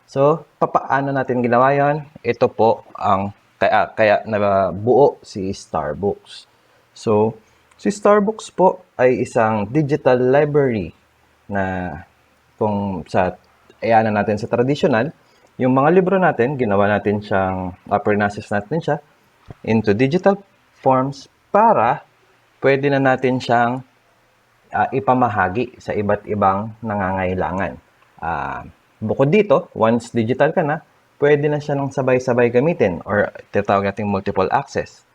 So, paano natin ginawa yon? Ito po ang kaya nabuo si Starbucks. So, si Starbucks po ay isang digital library na kung sa ayanan natin sa traditional, yung mga libro natin, ginawa natin siyang, process natin siya into digital forms para pwede na natin siyang ipamahagi sa iba't ibang nangangailangan. Bukod dito, once digital ka na, pwede na siya ng sabay-sabay gamitin or tinatawag nating multiple access.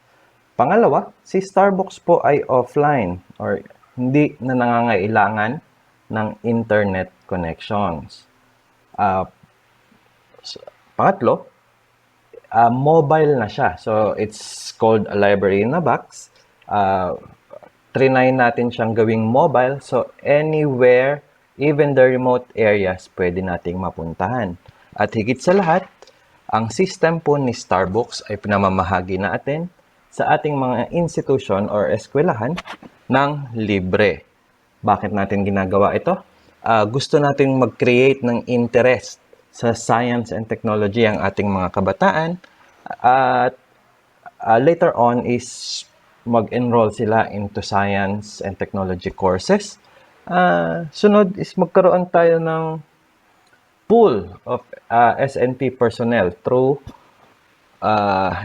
Pangalawa, si Starbucks po ay offline or hindi na nangangailangan ng internet connections. Pangatlo, mobile na siya. So, it's called a library in a box. Trinay natin siyang gawing mobile. So, anywhere, even the remote areas, pwede nating mapuntahan. At higit sa lahat, ang system po ni Starbucks ay pinamamahagi natin sa ating mga institution or eskwelahan ng libre. Bakit natin ginagawa ito? Gusto natin mag-create ng interest sa science and technology ang ating mga kabataan at later on is mag-enroll sila into science and technology courses. Sunod is magkaroon tayo ng pool of S&T personnel through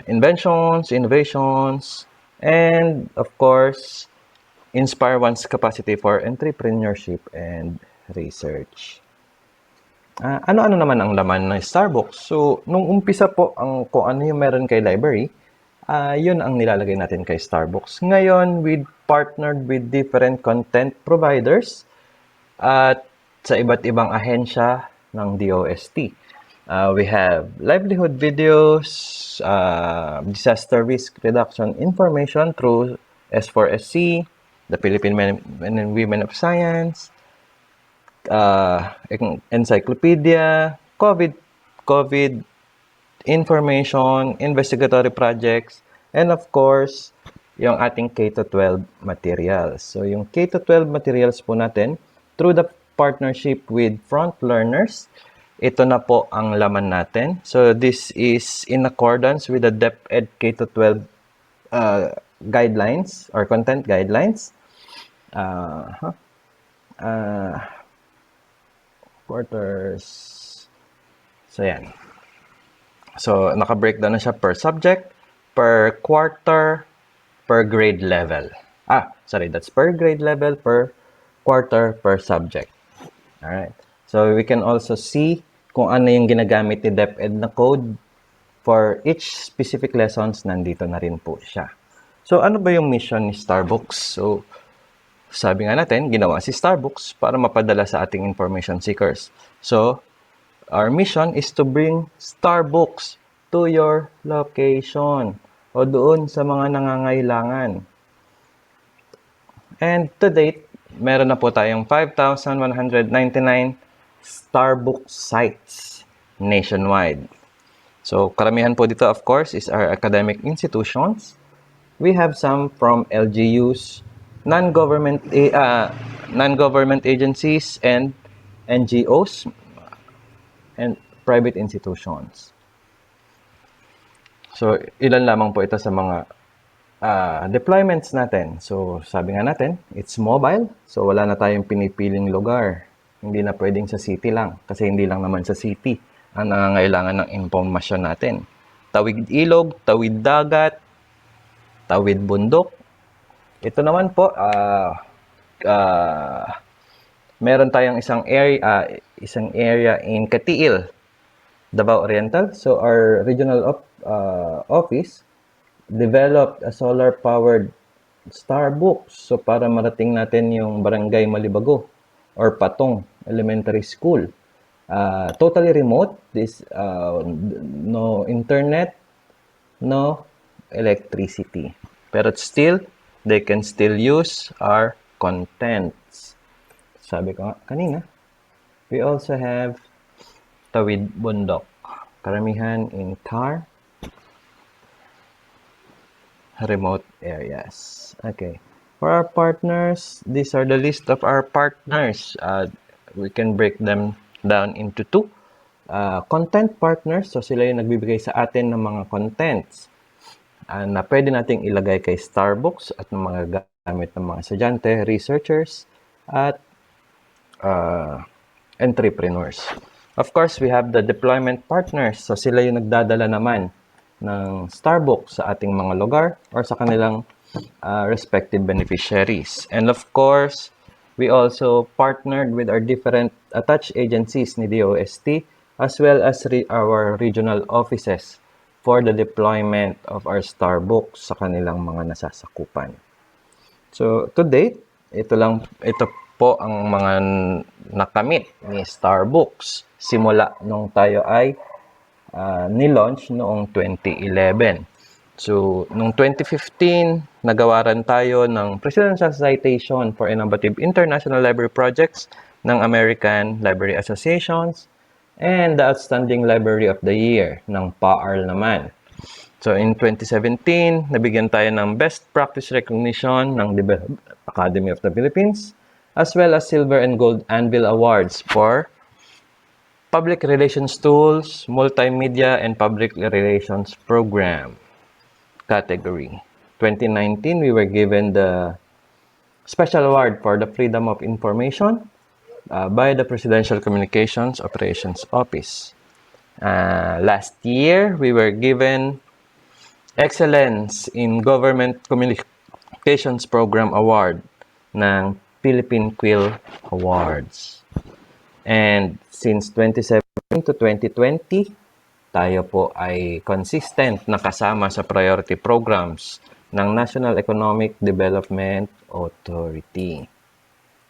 inventions, innovations, and of course, inspire one's capacity for entrepreneurship and research. Ano-ano naman ang laman ng Starbucks? So, nung umpisa po, kung ano yung meron kay library, yun ang nilalagay natin kay Starbucks. Ngayon, we partnered with different content providers at sa iba't ibang ahensya ng DOST. We have livelihood videos, disaster risk reduction information through S4SC, the Philippine Men and Women of Science, encyclopedia, COVID information, investigatory projects, and of course, yung ating K-12 materials. So, yung K-12 materials po natin, through the partnership with Front Learners, ito na po ang laman natin. So, this is in accordance with the DepEd K-12 guidelines or content guidelines. Quarters. So, yan. So, naka-breakdown na siya per subject, per quarter, per grade level. That's per grade level, per quarter, per subject. Alright. So, we can also see kung ano yung ginagamit ni DepEd na code for each specific lessons. Nandito na rin po siya. So, ano ba yung mission ni Starbucks? So, sabi nga natin, ginawa si Starbucks para mapadala sa ating information seekers. So, our mission is to bring Starbucks to your location o doon sa mga nangangailangan. And to date, meron na po tayong 5,199 Starbucks sites nationwide. So, karamihan po dito, of course, is our academic institutions. We have some from LGUs, non-government agencies, and NGOs, and private institutions. So, ilan lamang po ito sa mga deployments natin. So, sabi nga natin, it's mobile. So, wala na tayong pinipiling lugar. Hindi na pwedeng sa city lang. Kasi hindi lang naman sa city ang nangangailangan ng impormasyon natin. Tawid ilog, tawid dagat, tawid bundok. Ito naman po, meron tayong isang area in Katiil, Davao Oriental. So, our regional office developed a solar-powered Starbucks. So, para marating natin yung barangay Malibago or Patong Elementary School. Totally remote. No internet, no electricity. Pero still, they can still use our contents. Sabi ko nga kanina, we also have tawid bundok. Karamihan in car, remote areas. Okay. For our partners, these are the list of our partners. We can break them down into two. Content partners, so sila yung nagbibigay sa atin ng mga contents na pwede nating ilagay kay Starbucks at ng mga gamit ng mga estudyante, researchers, at entrepreneurs. Of course, we have the deployment partners. So, sila yung nagdadala naman ng Starbucks sa ating mga lugar or sa kanilang respective beneficiaries. And of course, We also partnered with our different attached agencies ni DOST as well as our regional offices for the deployment of our Starbooks sa kanilang mga nasasakupan. So, to date, ito po ang mga nakamit ni Starbooks simula nung tayo ay ni-launch noong 2011. So, noong 2015, nagawaran tayo ng Presidential Citation for Innovative International Library Projects ng American Library Associations and the Outstanding Library of the Year ng PAARL naman. So, in 2017, nabigyan tayo ng Best Practice Recognition ng Development Academy of the Philippines as well as Silver and Gold Anvil Awards for Public Relations Tools, Multimedia, and Public Relations Program category. 2019, we were given the Special Award for the Freedom of Information by the Presidential Communications Operations Office. Last year, we were given Excellence in Government Communications Program Award ng Philippine Quill Awards. And since 2017 to 2020, tayo po ay consistent na kasama sa priority programs ng National Economic Development Authority.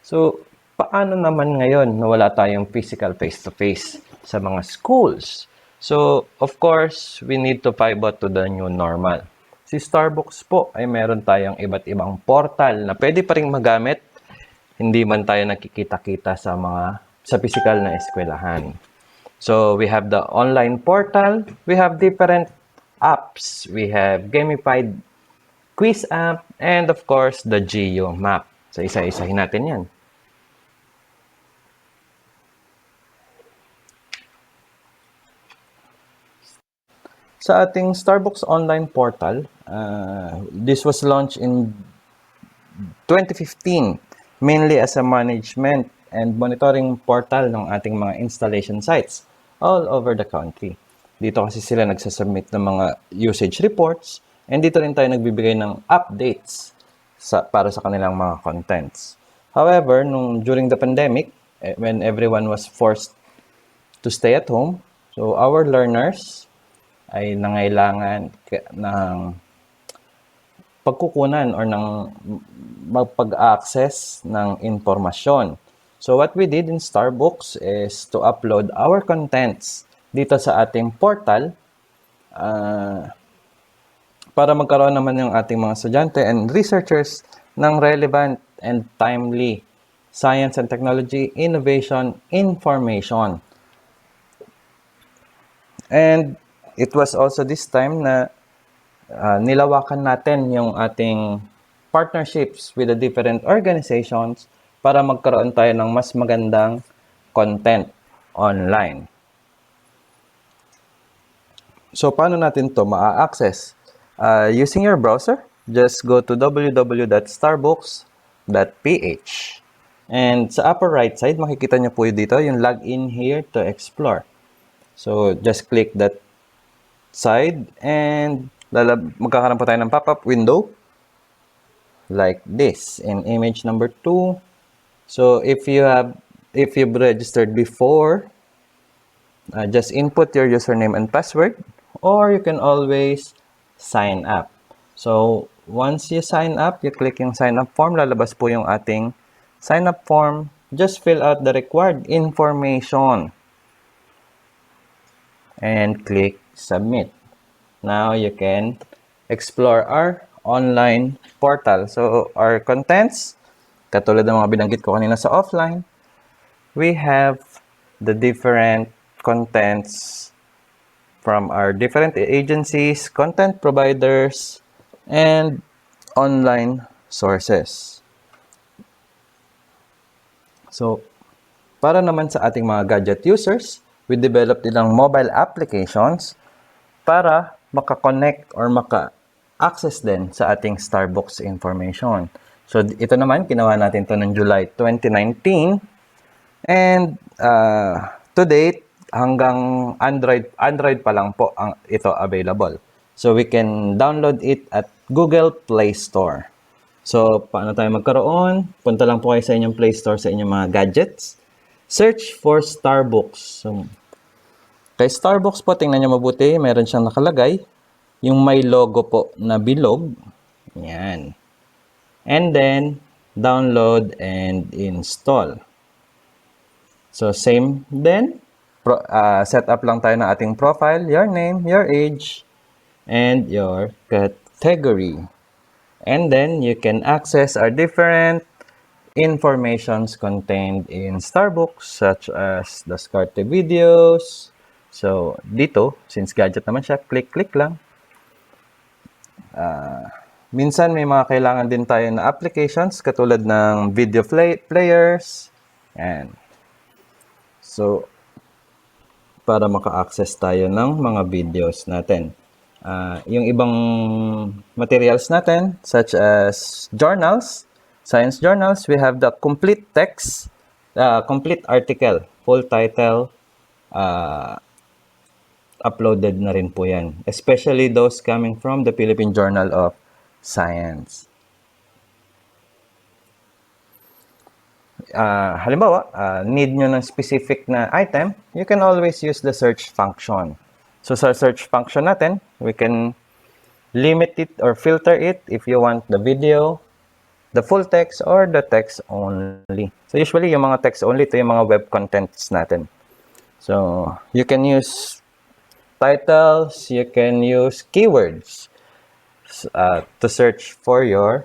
So, paano naman ngayon na wala tayong physical face-to-face sa mga schools? So, of course, we need to pivot to the new normal. Si Starbooks po ay meron tayong iba't ibang portal na pwede pa rin magamit, hindi man tayo nakikita-kita sa physical na eskwelahan. So, we have the online portal. We have different apps. We have gamified quiz app and of course, the geo map. So, isa-isahin natin yan. Sa ating Starbooks online portal, this was launched in 2015, mainly as a management and monitoring portal ng ating mga installation sites all over the country. Dito kasi sila nagsasubmit ng mga usage reports and dito rin tayo nagbibigay ng updates para sa kanilang mga contents. However, during the pandemic, when everyone was forced to stay at home, so our learners ay nangailangan ng pagkukunan or ng magpag-access ng informasyon. So what we did in Starbooks is to upload our contents dito sa ating portal para magkaroon naman yung ating mga estudyante and researchers ng relevant and timely science and technology innovation information. And it was also this time na nilawakan natin yung ating partnerships with the different organizations para magkaroon tayo ng mas magandang content online. So, paano natin to ma-access? Using your browser, just go to www.starbooks.ph. And sa upper right side, makikita nyo po dito yung login here to explore. So, just click that side and magkakaroon po tayo ng pop-up window like this in image number 2. So if you've registered before, just input your username and password, or you can always sign up. So once you sign up, you click yung sign up form, lalabas po yung ating sign up form. Just fill out the required information and click submit. Now you can explore our online portal. So our contents, katulad ng mga binanggit ko kanina sa offline, we have the different contents from our different agencies, content providers, and online sources. So, para naman sa ating mga gadget users, we developed ilang mobile applications para maka-connect or maka-access din sa ating Starbooks information. So, ito naman, ginawa natin to ng July 2019. And to date, hanggang Android pa lang po ito available. So, we can download it at Google Play Store. So, paano tayo magkaroon? Punta lang po kayo sa inyong Play Store, sa inyong mga gadgets. Search for Starbucks. So, kay Starbucks po, tingnan nyo mabuti. Meron siyang nakalagay. Yung may logo po na bilog. Yan. And then, download and install. So, same then. Set up lang tayo ng ating profile, your name, your age, and your category. And then, you can access our different informations contained in Starbucks, such as the diskarte videos. So, dito, since gadget naman siya, click lang. Minsan, may mga kailangan din tayo na applications, katulad ng video players. And so, para maka-access tayo ng mga videos natin. Yung ibang materials natin, such as journals, science journals, we have the complete text, complete article, full title, uploaded na rin po yan. Especially those coming from the Philippine Journal of Science. Halimbawa, need nyo ng specific na item, you can always use the search function. So, sa search function natin, we can limit it or filter it if you want the video, the full text, or the text only. So, usually, yung mga text only, ito yung mga web contents natin. So, you can use titles, you can use keywords to search for your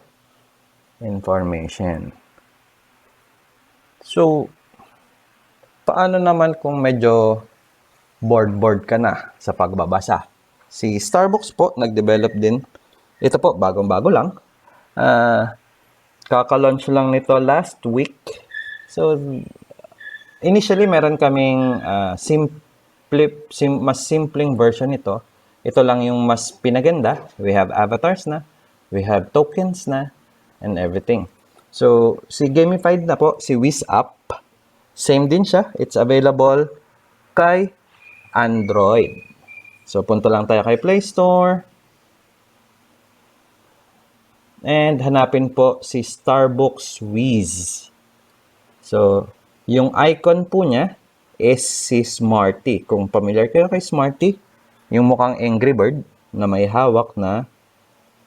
information. So, paano naman kung medyo bored ka na sa pagbabasa? Si Starbucks po, nag-develop din. Ito po, bagong-bago lang. Kaka-launch lang nito last week. So, initially, meron kaming mas simpleng version nito. Ito lang yung mas pinaganda. We have avatars na. We have tokens na. And everything. So, si gamified na po, si Wiz App. Same din siya. It's available kay Android. So, punta lang tayo kay Play Store. And hanapin po si Starbucks Wiz. So, yung icon po niya is si Smarty. Kung familiar kayo kay Smarty, yung mukhang Angry Bird na may hawak na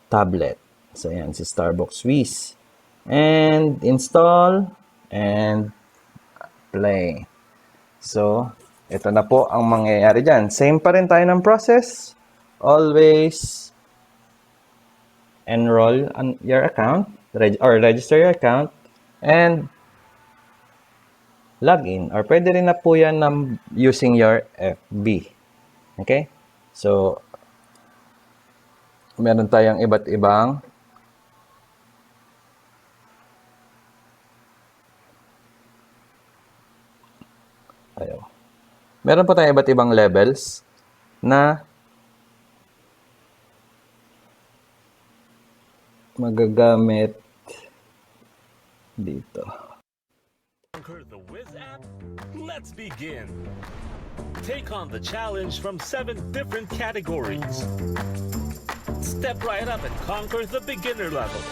tablet. So, yan, si Starbucks Wiz. And install and play. So, ito na po ang mangyayari dyan. Same pa rin tayo ng process. Always enroll on your account or register your account and log in. Or pwede rin na po yan using your FB. Okay? So, meron tayong iba't ibang meron po tayong iba't ibang levels na magagamit dito. Conquer the Wiz app? Let's begin. Take on the challenge from 7 different categories. Step right up and conquer the beginner level.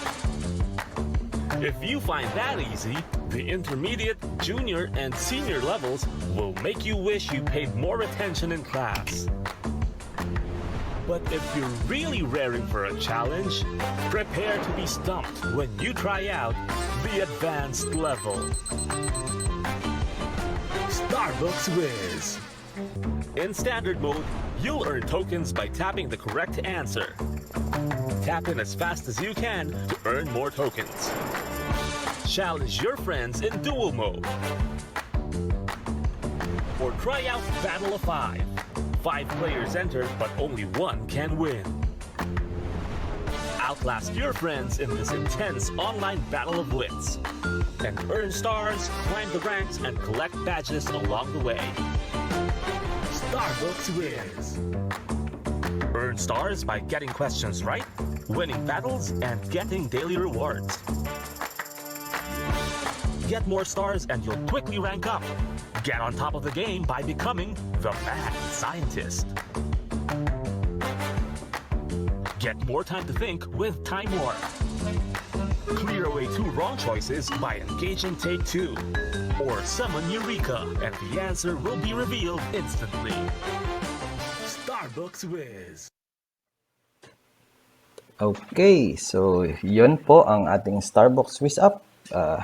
If you find that easy, the intermediate, junior, and senior levels will make you wish you paid more attention in class. But if you're really raring for a challenge, prepare to be stumped when you try out the advanced level. Starbucks Wiz. In standard mode, you'll earn tokens by tapping the correct answer. Tap in as fast as you can to earn more tokens. Challenge your friends in duel mode. Or try out Battle of 5. 5 players enter, but only 1 can win. Outlast your friends in this intense online battle of wits. And earn stars, climb the ranks, and collect badges along the way. Starbucks Wiz. Earn stars by getting questions right, winning battles, and getting daily rewards. Get more stars and you'll quickly rank up. Get on top of the game by becoming the Mad Scientist. Get more time to think with Time Warp. Clear away 2 wrong choices by engaging take 2. Or summon Eureka, and the answer will be revealed instantly. Starbucks Whiz. Okay, so yun po ang ating Starbucks Quiz app.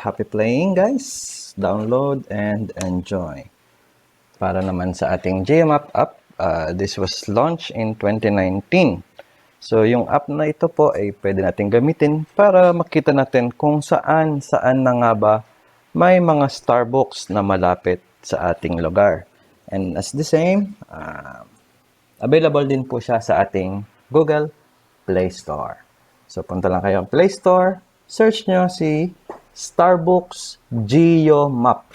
Happy playing guys. Download and enjoy. Para naman sa ating GMAP app, this was launched in 2019. So yung app na ito po ay pwede natin gamitin para makita natin kung saan na nga ba may mga Starbucks na malapit sa ating lugar. And as the same, available din po siya sa ating Google Play Store. So, punta lang kayo ang Play Store, search nyo si Starbucks Geo Map.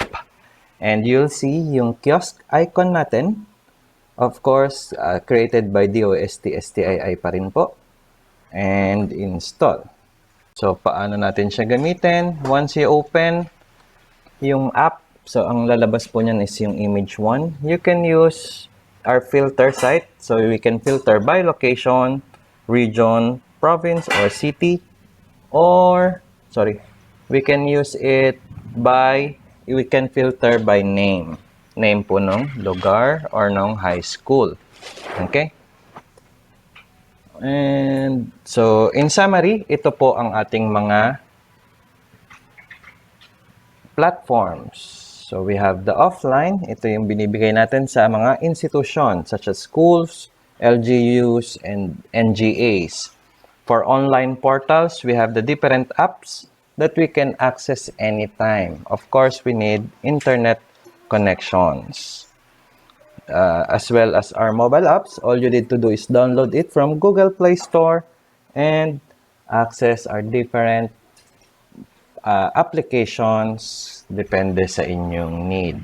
And you'll see yung kiosk icon natin. Of course, created by DOST-STII pa rin po. And install. So, paano natin siya gamitin? Once you open yung app, so ang lalabas po niyan is yung image 1. You can use our filter site. So, we can filter by location, region, province, or city. Or, we can use it by, we can filter by name. Name po nung lugar or nung high school. Okay? And, so, in summary, ito po ang ating mga platforms. So, we have the offline. Ito yung binibigay natin sa mga institution such as schools, LGUs, and NGAs. For online portals, we have the different apps that we can access anytime. Of course, we need internet connections. As well as our mobile apps, all you need to do is download it from Google Play Store and access our different applications depende sa inyong need.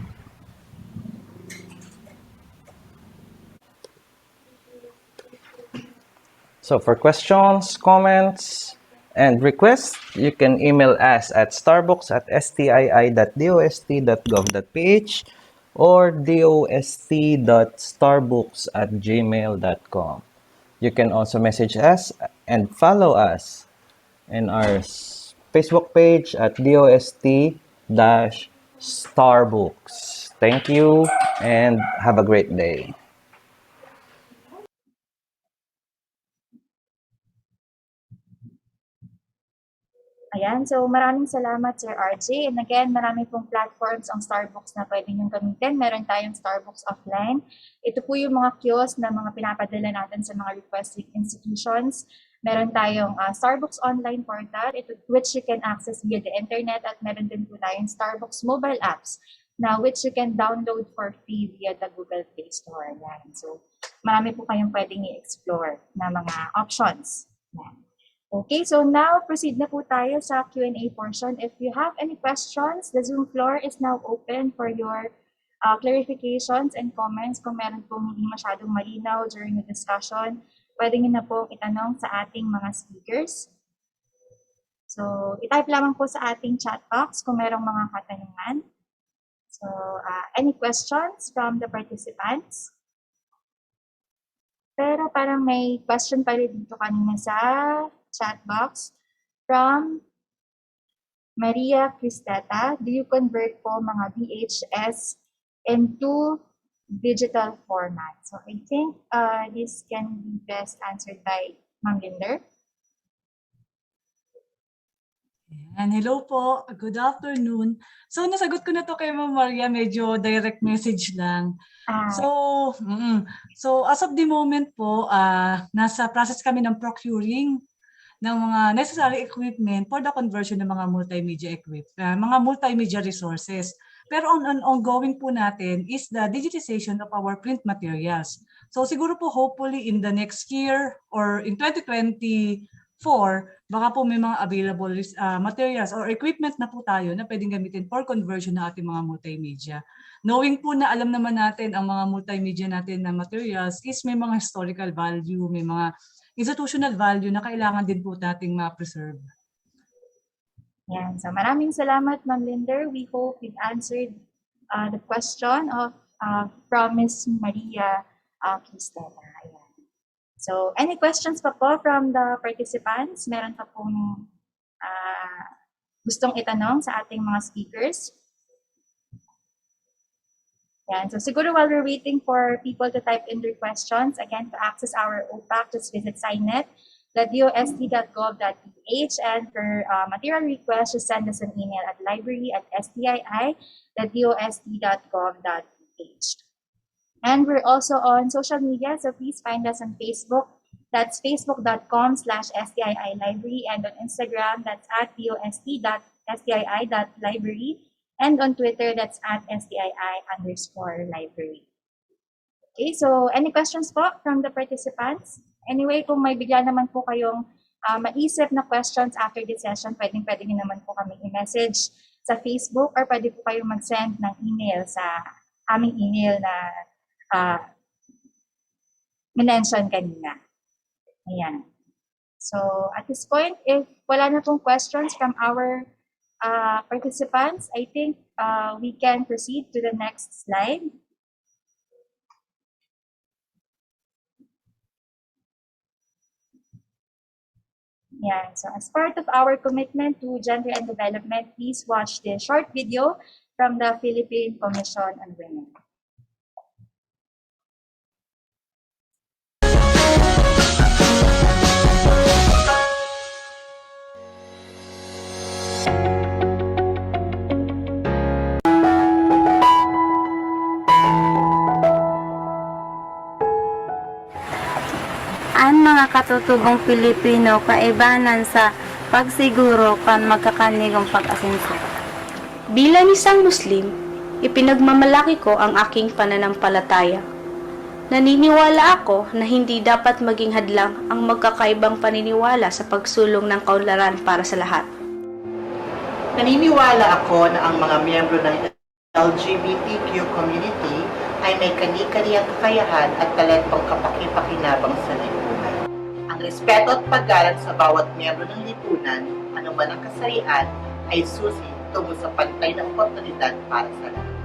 So for questions, comments, and requests, you can email us at starbucks@stii.dost.gov.ph or dost.starbooks@gmail.com. You can also message us and follow us in our Facebook page at DOST-Starbooks. Thank you and have a great day. Ayan, so maraming salamat Sir RJ. And again, marami pong platforms ang Starbucks na pwede niyong gamitin. Meron tayong Starbucks offline. Ito po yung mga kiosk na mga pinapadala natin sa mga requesting institutions. Meron tayong Starbucks online portal, which you can access via the internet, at meron din po tayong Starbucks mobile apps na which you can download for free via the Google Play Store. Yan. So marami po kayong pwedeng i-explore na mga options. Yan. Okay, so now proceed na po tayo sa Q&A portion. If you have any questions, the Zoom floor is now open for your clarifications and comments. Kung meron pong hindi masyadong malinaw during the discussion, pwede nyo na po itanong sa ating mga speakers. So, itype lamang po sa ating chat box kung merong mga katanungan. So, any questions from the participants? Pero parang may question pa rin dito kanina sa chat box from Maria Cristeta. Do you convert po mga VHS into digital format? So I think this can be best answered by Ma'am Linder. And hello po, good afternoon. So nasagot ko na to kay Ma'am Maria, medyo direct message lang. So as of the moment po, nasa process kami ng procuring ng mga necessary equipment for the conversion ng mga multimedia resources. Pero ang ongoing po natin is the digitization of our print materials. So siguro po hopefully in the next year or in 2024, baka po may mga available materials or equipment na po tayo na pwedeng gamitin for conversion ng ating mga multimedia. Knowing po na alam naman natin ang mga multimedia natin na materials is may mga historical value, may mga institutional value na kailangan din po nating ma-preserve. Yan. So maraming salamat, Ma'am Linder. We hope we've answered the question of from Ms. Maria Cristeta. Ayan. So any questions pa po from the participants? Meron pa pong gustong itanong sa ating mga speakers? Yan. So siguro while we're waiting for people to type in their questions, again, to access our OPAC, just visit signet.dost.gov.ph, and for material requests, just send us an email at library@stii.dost.gov.ph. And we're also on social media, so please find us on Facebook. That's facebook.com/STII Library, and on Instagram, that's at dost.stii.library, and on Twitter, that's at STII_library. Okay, so any questions po from the participants? Anyway, kung may bigla naman po kayong maisip na questions after this session, pwede nyo naman po kami i-message sa Facebook, or pwede po kayong mag-send ng email sa aming email na minention kanina. Ayan. So at this point, if wala na pong questions from our participants, I think we can proceed to the next slide. Yeah, so as part of our commitment to gender and development, please watch the short video from the Philippine Commission on Women. Ang mga katutubong Pilipino kaibanan sa pagsiguro kan magkakanigong pag-asenso. Bilang isang Muslim, ipinagmamalaki ko ang aking pananampalataya. Naniniwala ako na hindi dapat maging hadlang ang magkakaibang paniniwala sa pagsulong ng kaunlaran para sa lahat. Naniniwala ako na ang mga miyembro ng LGBTQ community ay may kani-kaniyang kakayahan at talentong kapaki-pakinabang sa lipunan. Ang respeto at paggalang sa bawat miyembro ng lipunan, anuman ang kasarian, ay susi tungo sa pantay na oportunidad para sa lahat.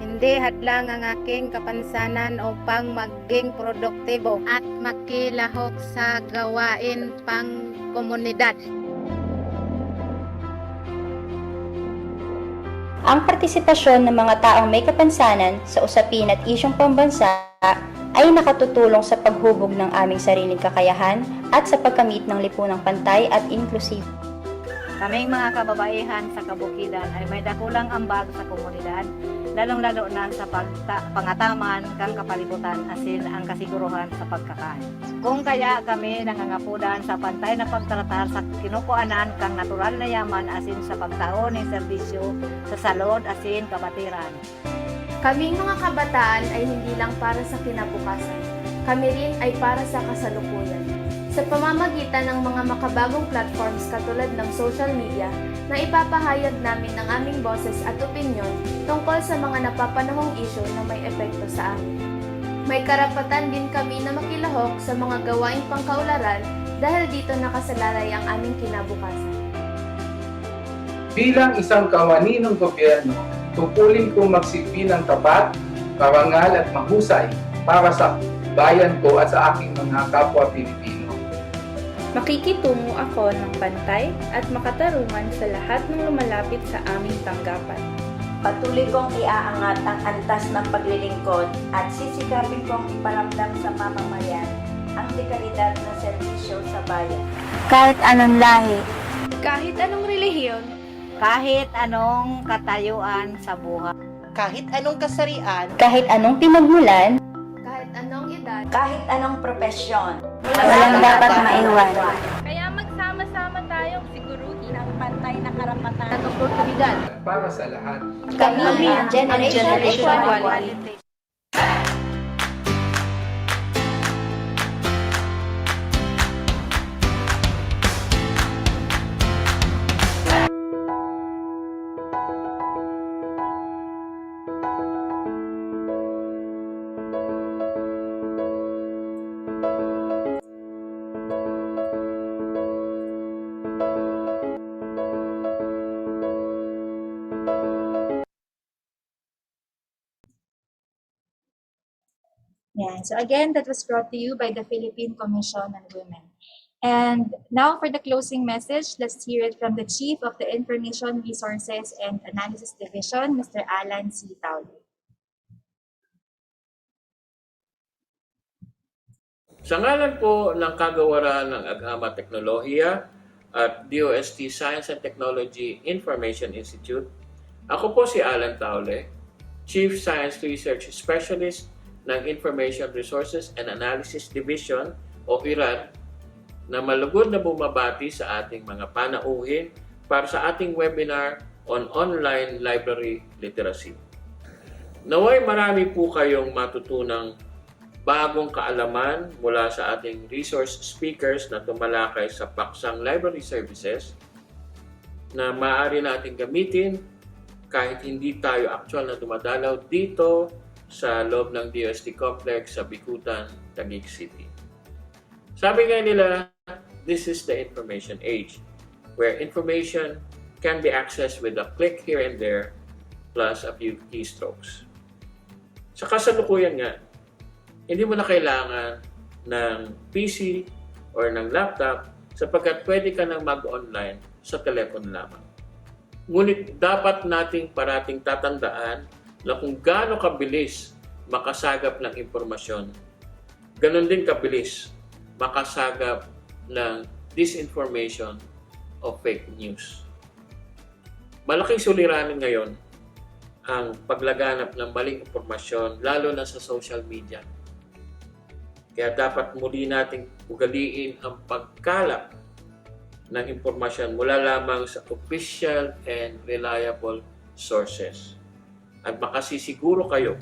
Hindi hadlang ang aking kapansanan upang maging produktibo at makilahok sa gawain pang komunidad. Ang partisipasyon ng mga taong may kapansanan sa usapin at isyong pambansa ay nakatutulong sa paghubog ng aming sariling kakayahan at sa pagkamit ng lipunang pantay at inklusibo. Kaming mga kababaihan sa kabukidan ay may dakulang ambag sa komunidad, lalong-lalo na sa pangataman kang kapalibutan asin ang kasiguruhan sa pagkakaan. Kung kaya kami nangangapudan sa pantay na pagtratar sa kinukuanan kang natural na yaman asin sa pagtaon ng serbisyo sa salud asin kabatiran. Kaming mga kabataan ay hindi lang para sa kinabukasan. Kami rin ay para sa kasalukuyan. Sa pamamagitan ng mga makabagong platforms katulad ng social media, na ipapahayag namin ng aming boses at opinyon tungkol sa mga napapanahong isyu na may epekto sa amin. May karapatan din kami na makilahok sa mga gawaing pangkaularan dahil dito nakasalalay ang aming kinabukasan. Bilang isang kawani ng gobyerno, tungkulin kong magsilbi ng tapat, parangal at mahusay para sa bayan ko at sa aking mga kapwa Pilipino. Makikitungo ako ng pantay at makatarungan sa lahat ng lumalapit sa aming tanggapan. Patuloy kong iaangat ang antas ng paglilingkod at sisikapin kong iparamdam sa mamamayan ang dekalidad ng serbisyo sa bayan. Kahit anong lahi, kahit anong relihiyon, kahit anong katayuan sa buhay, kahit anong kasarian, kahit anong pinagmulan, kahit anong edad, kahit anong profesyon, walang dapat maiwan. Kaya magsama-sama tayong siguruhin ang pantay na karapatan at oportunidad para sa lahat. Kami ang Generation Equality. Yeah. So again, that was brought to you by the Philippine Commission on Women. And now for the closing message, let's hear it from the Chief of the Information Resources and Analysis Division, Mr. Alan C. Taule. Sa ngalan po ng kagawaran ng Agama Teknolohiya at DOST Science and Technology Information Institute, ako po si Alan Taule, Chief Science Research Specialist ng Information Resources and Analysis Division o IRAD, na malugod na bumabati sa ating mga panauhin para sa ating webinar on online library literacy. Naway marami po kayong matutunang bagong kaalaman mula sa ating resource speakers na tumalakay sa paksang library services na maaari nating gamitin kahit hindi tayo actual na dumadalaw dito sa loob ng DOST Complex sa Bicutan, Taguig City. Sabi nga nila, this is the information age, where information can be accessed with a click here and there plus a few keystrokes. Sa kasalukuyan nga, hindi mo na kailangan ng PC or ng laptop sapagkat pwede ka nang mag-online sa telepono lamang. Ngunit dapat nating parating tatandaan na kung gaano kabilis makasagap ng impormasyon, ganon din kabilis makasagap ng disinformation o fake news. Malaking suliranin ngayon ang paglaganap ng maling impormasyon, lalo na sa social media. Kaya dapat muli nating ugaliin ang pagkalap ng impormasyon mula lamang sa official and reliable sources. At makasisiguro kayo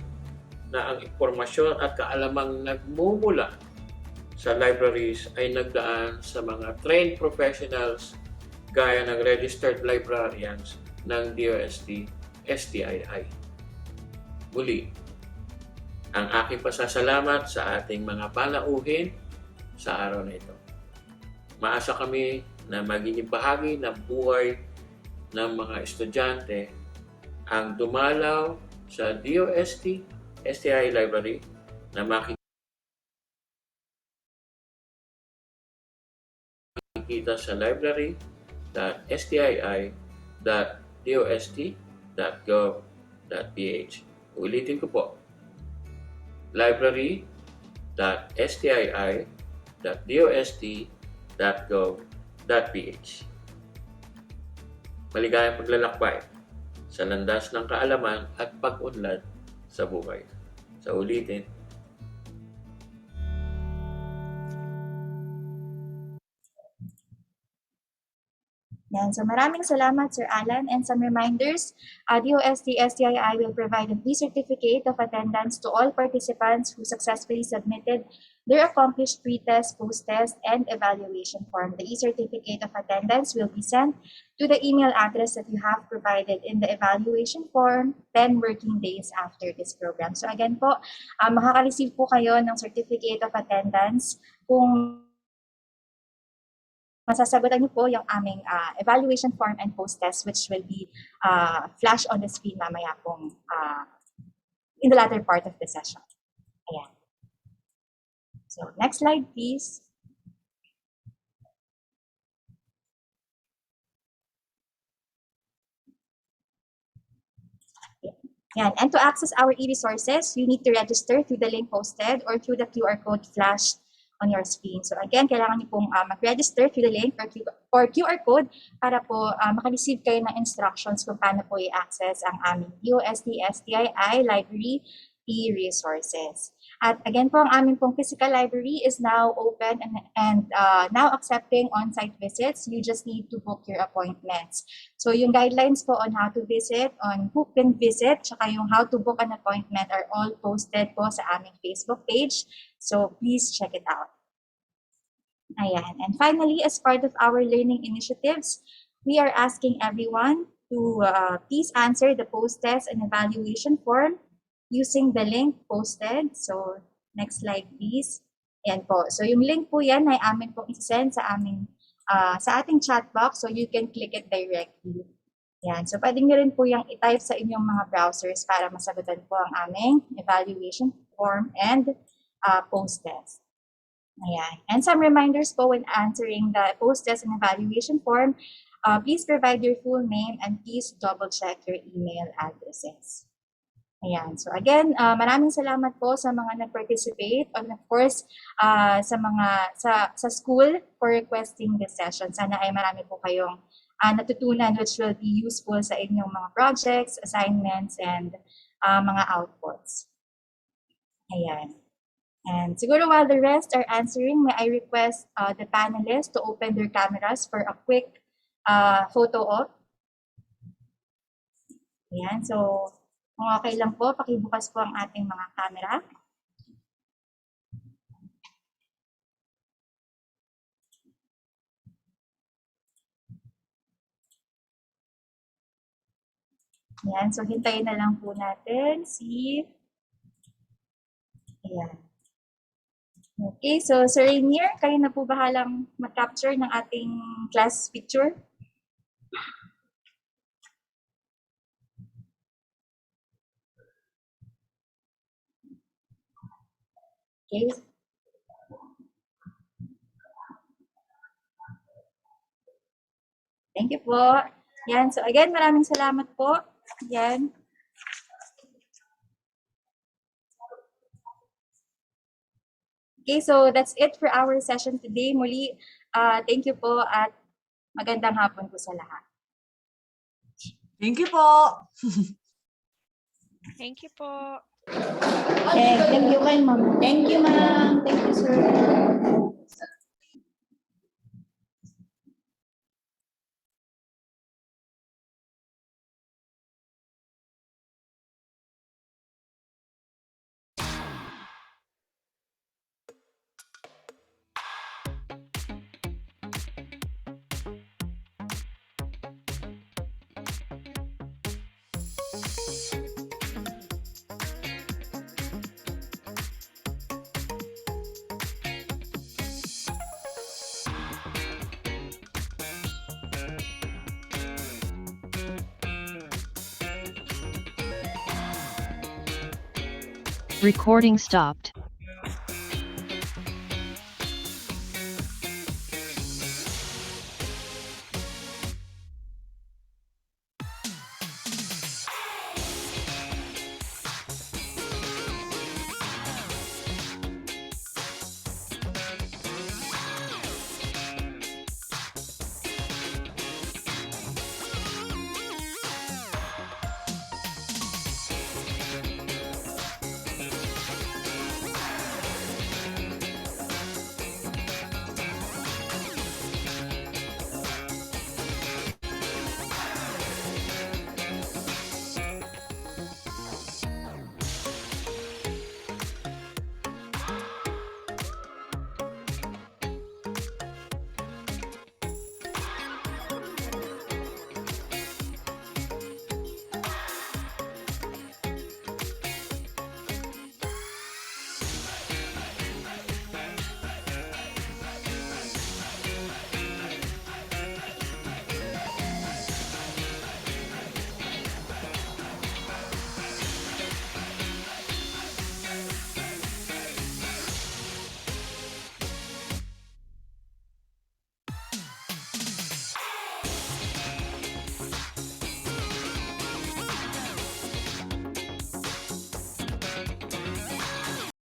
na ang impormasyon at kaalamang nagmumula sa libraries ay nagdaan sa mga trained professionals gaya ng registered librarians ng DOST-STII. Muli, ang aking pasasalamat sa ating mga panauhin sa araw na ito. Maasa kami na magiging bahagi ng buhay ng mga estudyante ang dumalaw sa DOST-STII Library na makikita sa library.stii.dost.gov.ph. Ulitin ko po, library.stii.dost.gov.ph. Maligayang paglalakbay sa landas ng kaalaman at pag-unlad sa buhay. Sa ulitin, Yan. So maraming salamat, Sir Alan. And some reminders, DOST-STII will provide an e-certificate of attendance to all participants who successfully submitted their accomplished pre-test, post-test, and evaluation form. The e-certificate of attendance will be sent to the email address that you have provided in the evaluation form 10 working days after this program. So again po, makaka-receive po kayo ng certificate of attendance kung masasagutan niyo po yung aming evaluation form and post-test, which will be flash on the screen mamaya pong in the latter part of the session. Ayan. So next slide, please. Yan. And to access our e-resources, you need to register through the link posted or through the QR code flashed on your screen. So again, kailangan niyo pong mag-register through the link or QR code para po maka-receive kayo ng instructions kung paano po i-access ang aming DOST-STII Library e-resources. At again po, ang aming pong physical library is now open and now accepting on-site visits. You just need to book your appointments. So yung guidelines po on how to visit, on who can visit, tsaka yung how to book an appointment are all posted po sa aming Facebook page. So please check it out. Ayan. And finally, as part of our learning initiatives, we are asking everyone to please answer the post-test and evaluation form using the link posted. So next slide, please. Ayan po. So yung link po yan ay amin pong isend sa aming sa ating chat box, so you can click it directly. Yan. So pwede nyo rin po yung i-type sa inyong mga browsers para masagutan po ang aming evaluation form and post-test. Ayan. And some reminders po when answering the post-test and evaluation form, please provide your full name and please double-check your email addresses. Ayan. So again, maraming salamat po sa mga nag-participate and of course sa school for requesting this session. Sana ay marami po kayong natutunan which will be useful sa inyong mga projects, assignments, and mga outputs. Ayan. And siguro while the rest are answering, may I request the panelists to open their cameras for a quick photo op. Ayan, so kung okay lang po, pakibukas po ang ating mga camera. Ayan, so hintayin na lang po natin si... Ayan. Okay, so Sir Rainier, kayo na po bahalang mag-capture ng ating class picture? Okay. Thank you po. Yan, so again, maraming salamat po. Yan. Okay, so that's it for our session today. Muli, thank you po at magandang hapon po sa lahat. Thank you po. Thank you po. Okay, thank you kay ma'am. Thank you, ma'am. Thank you, sir. Recording stopped.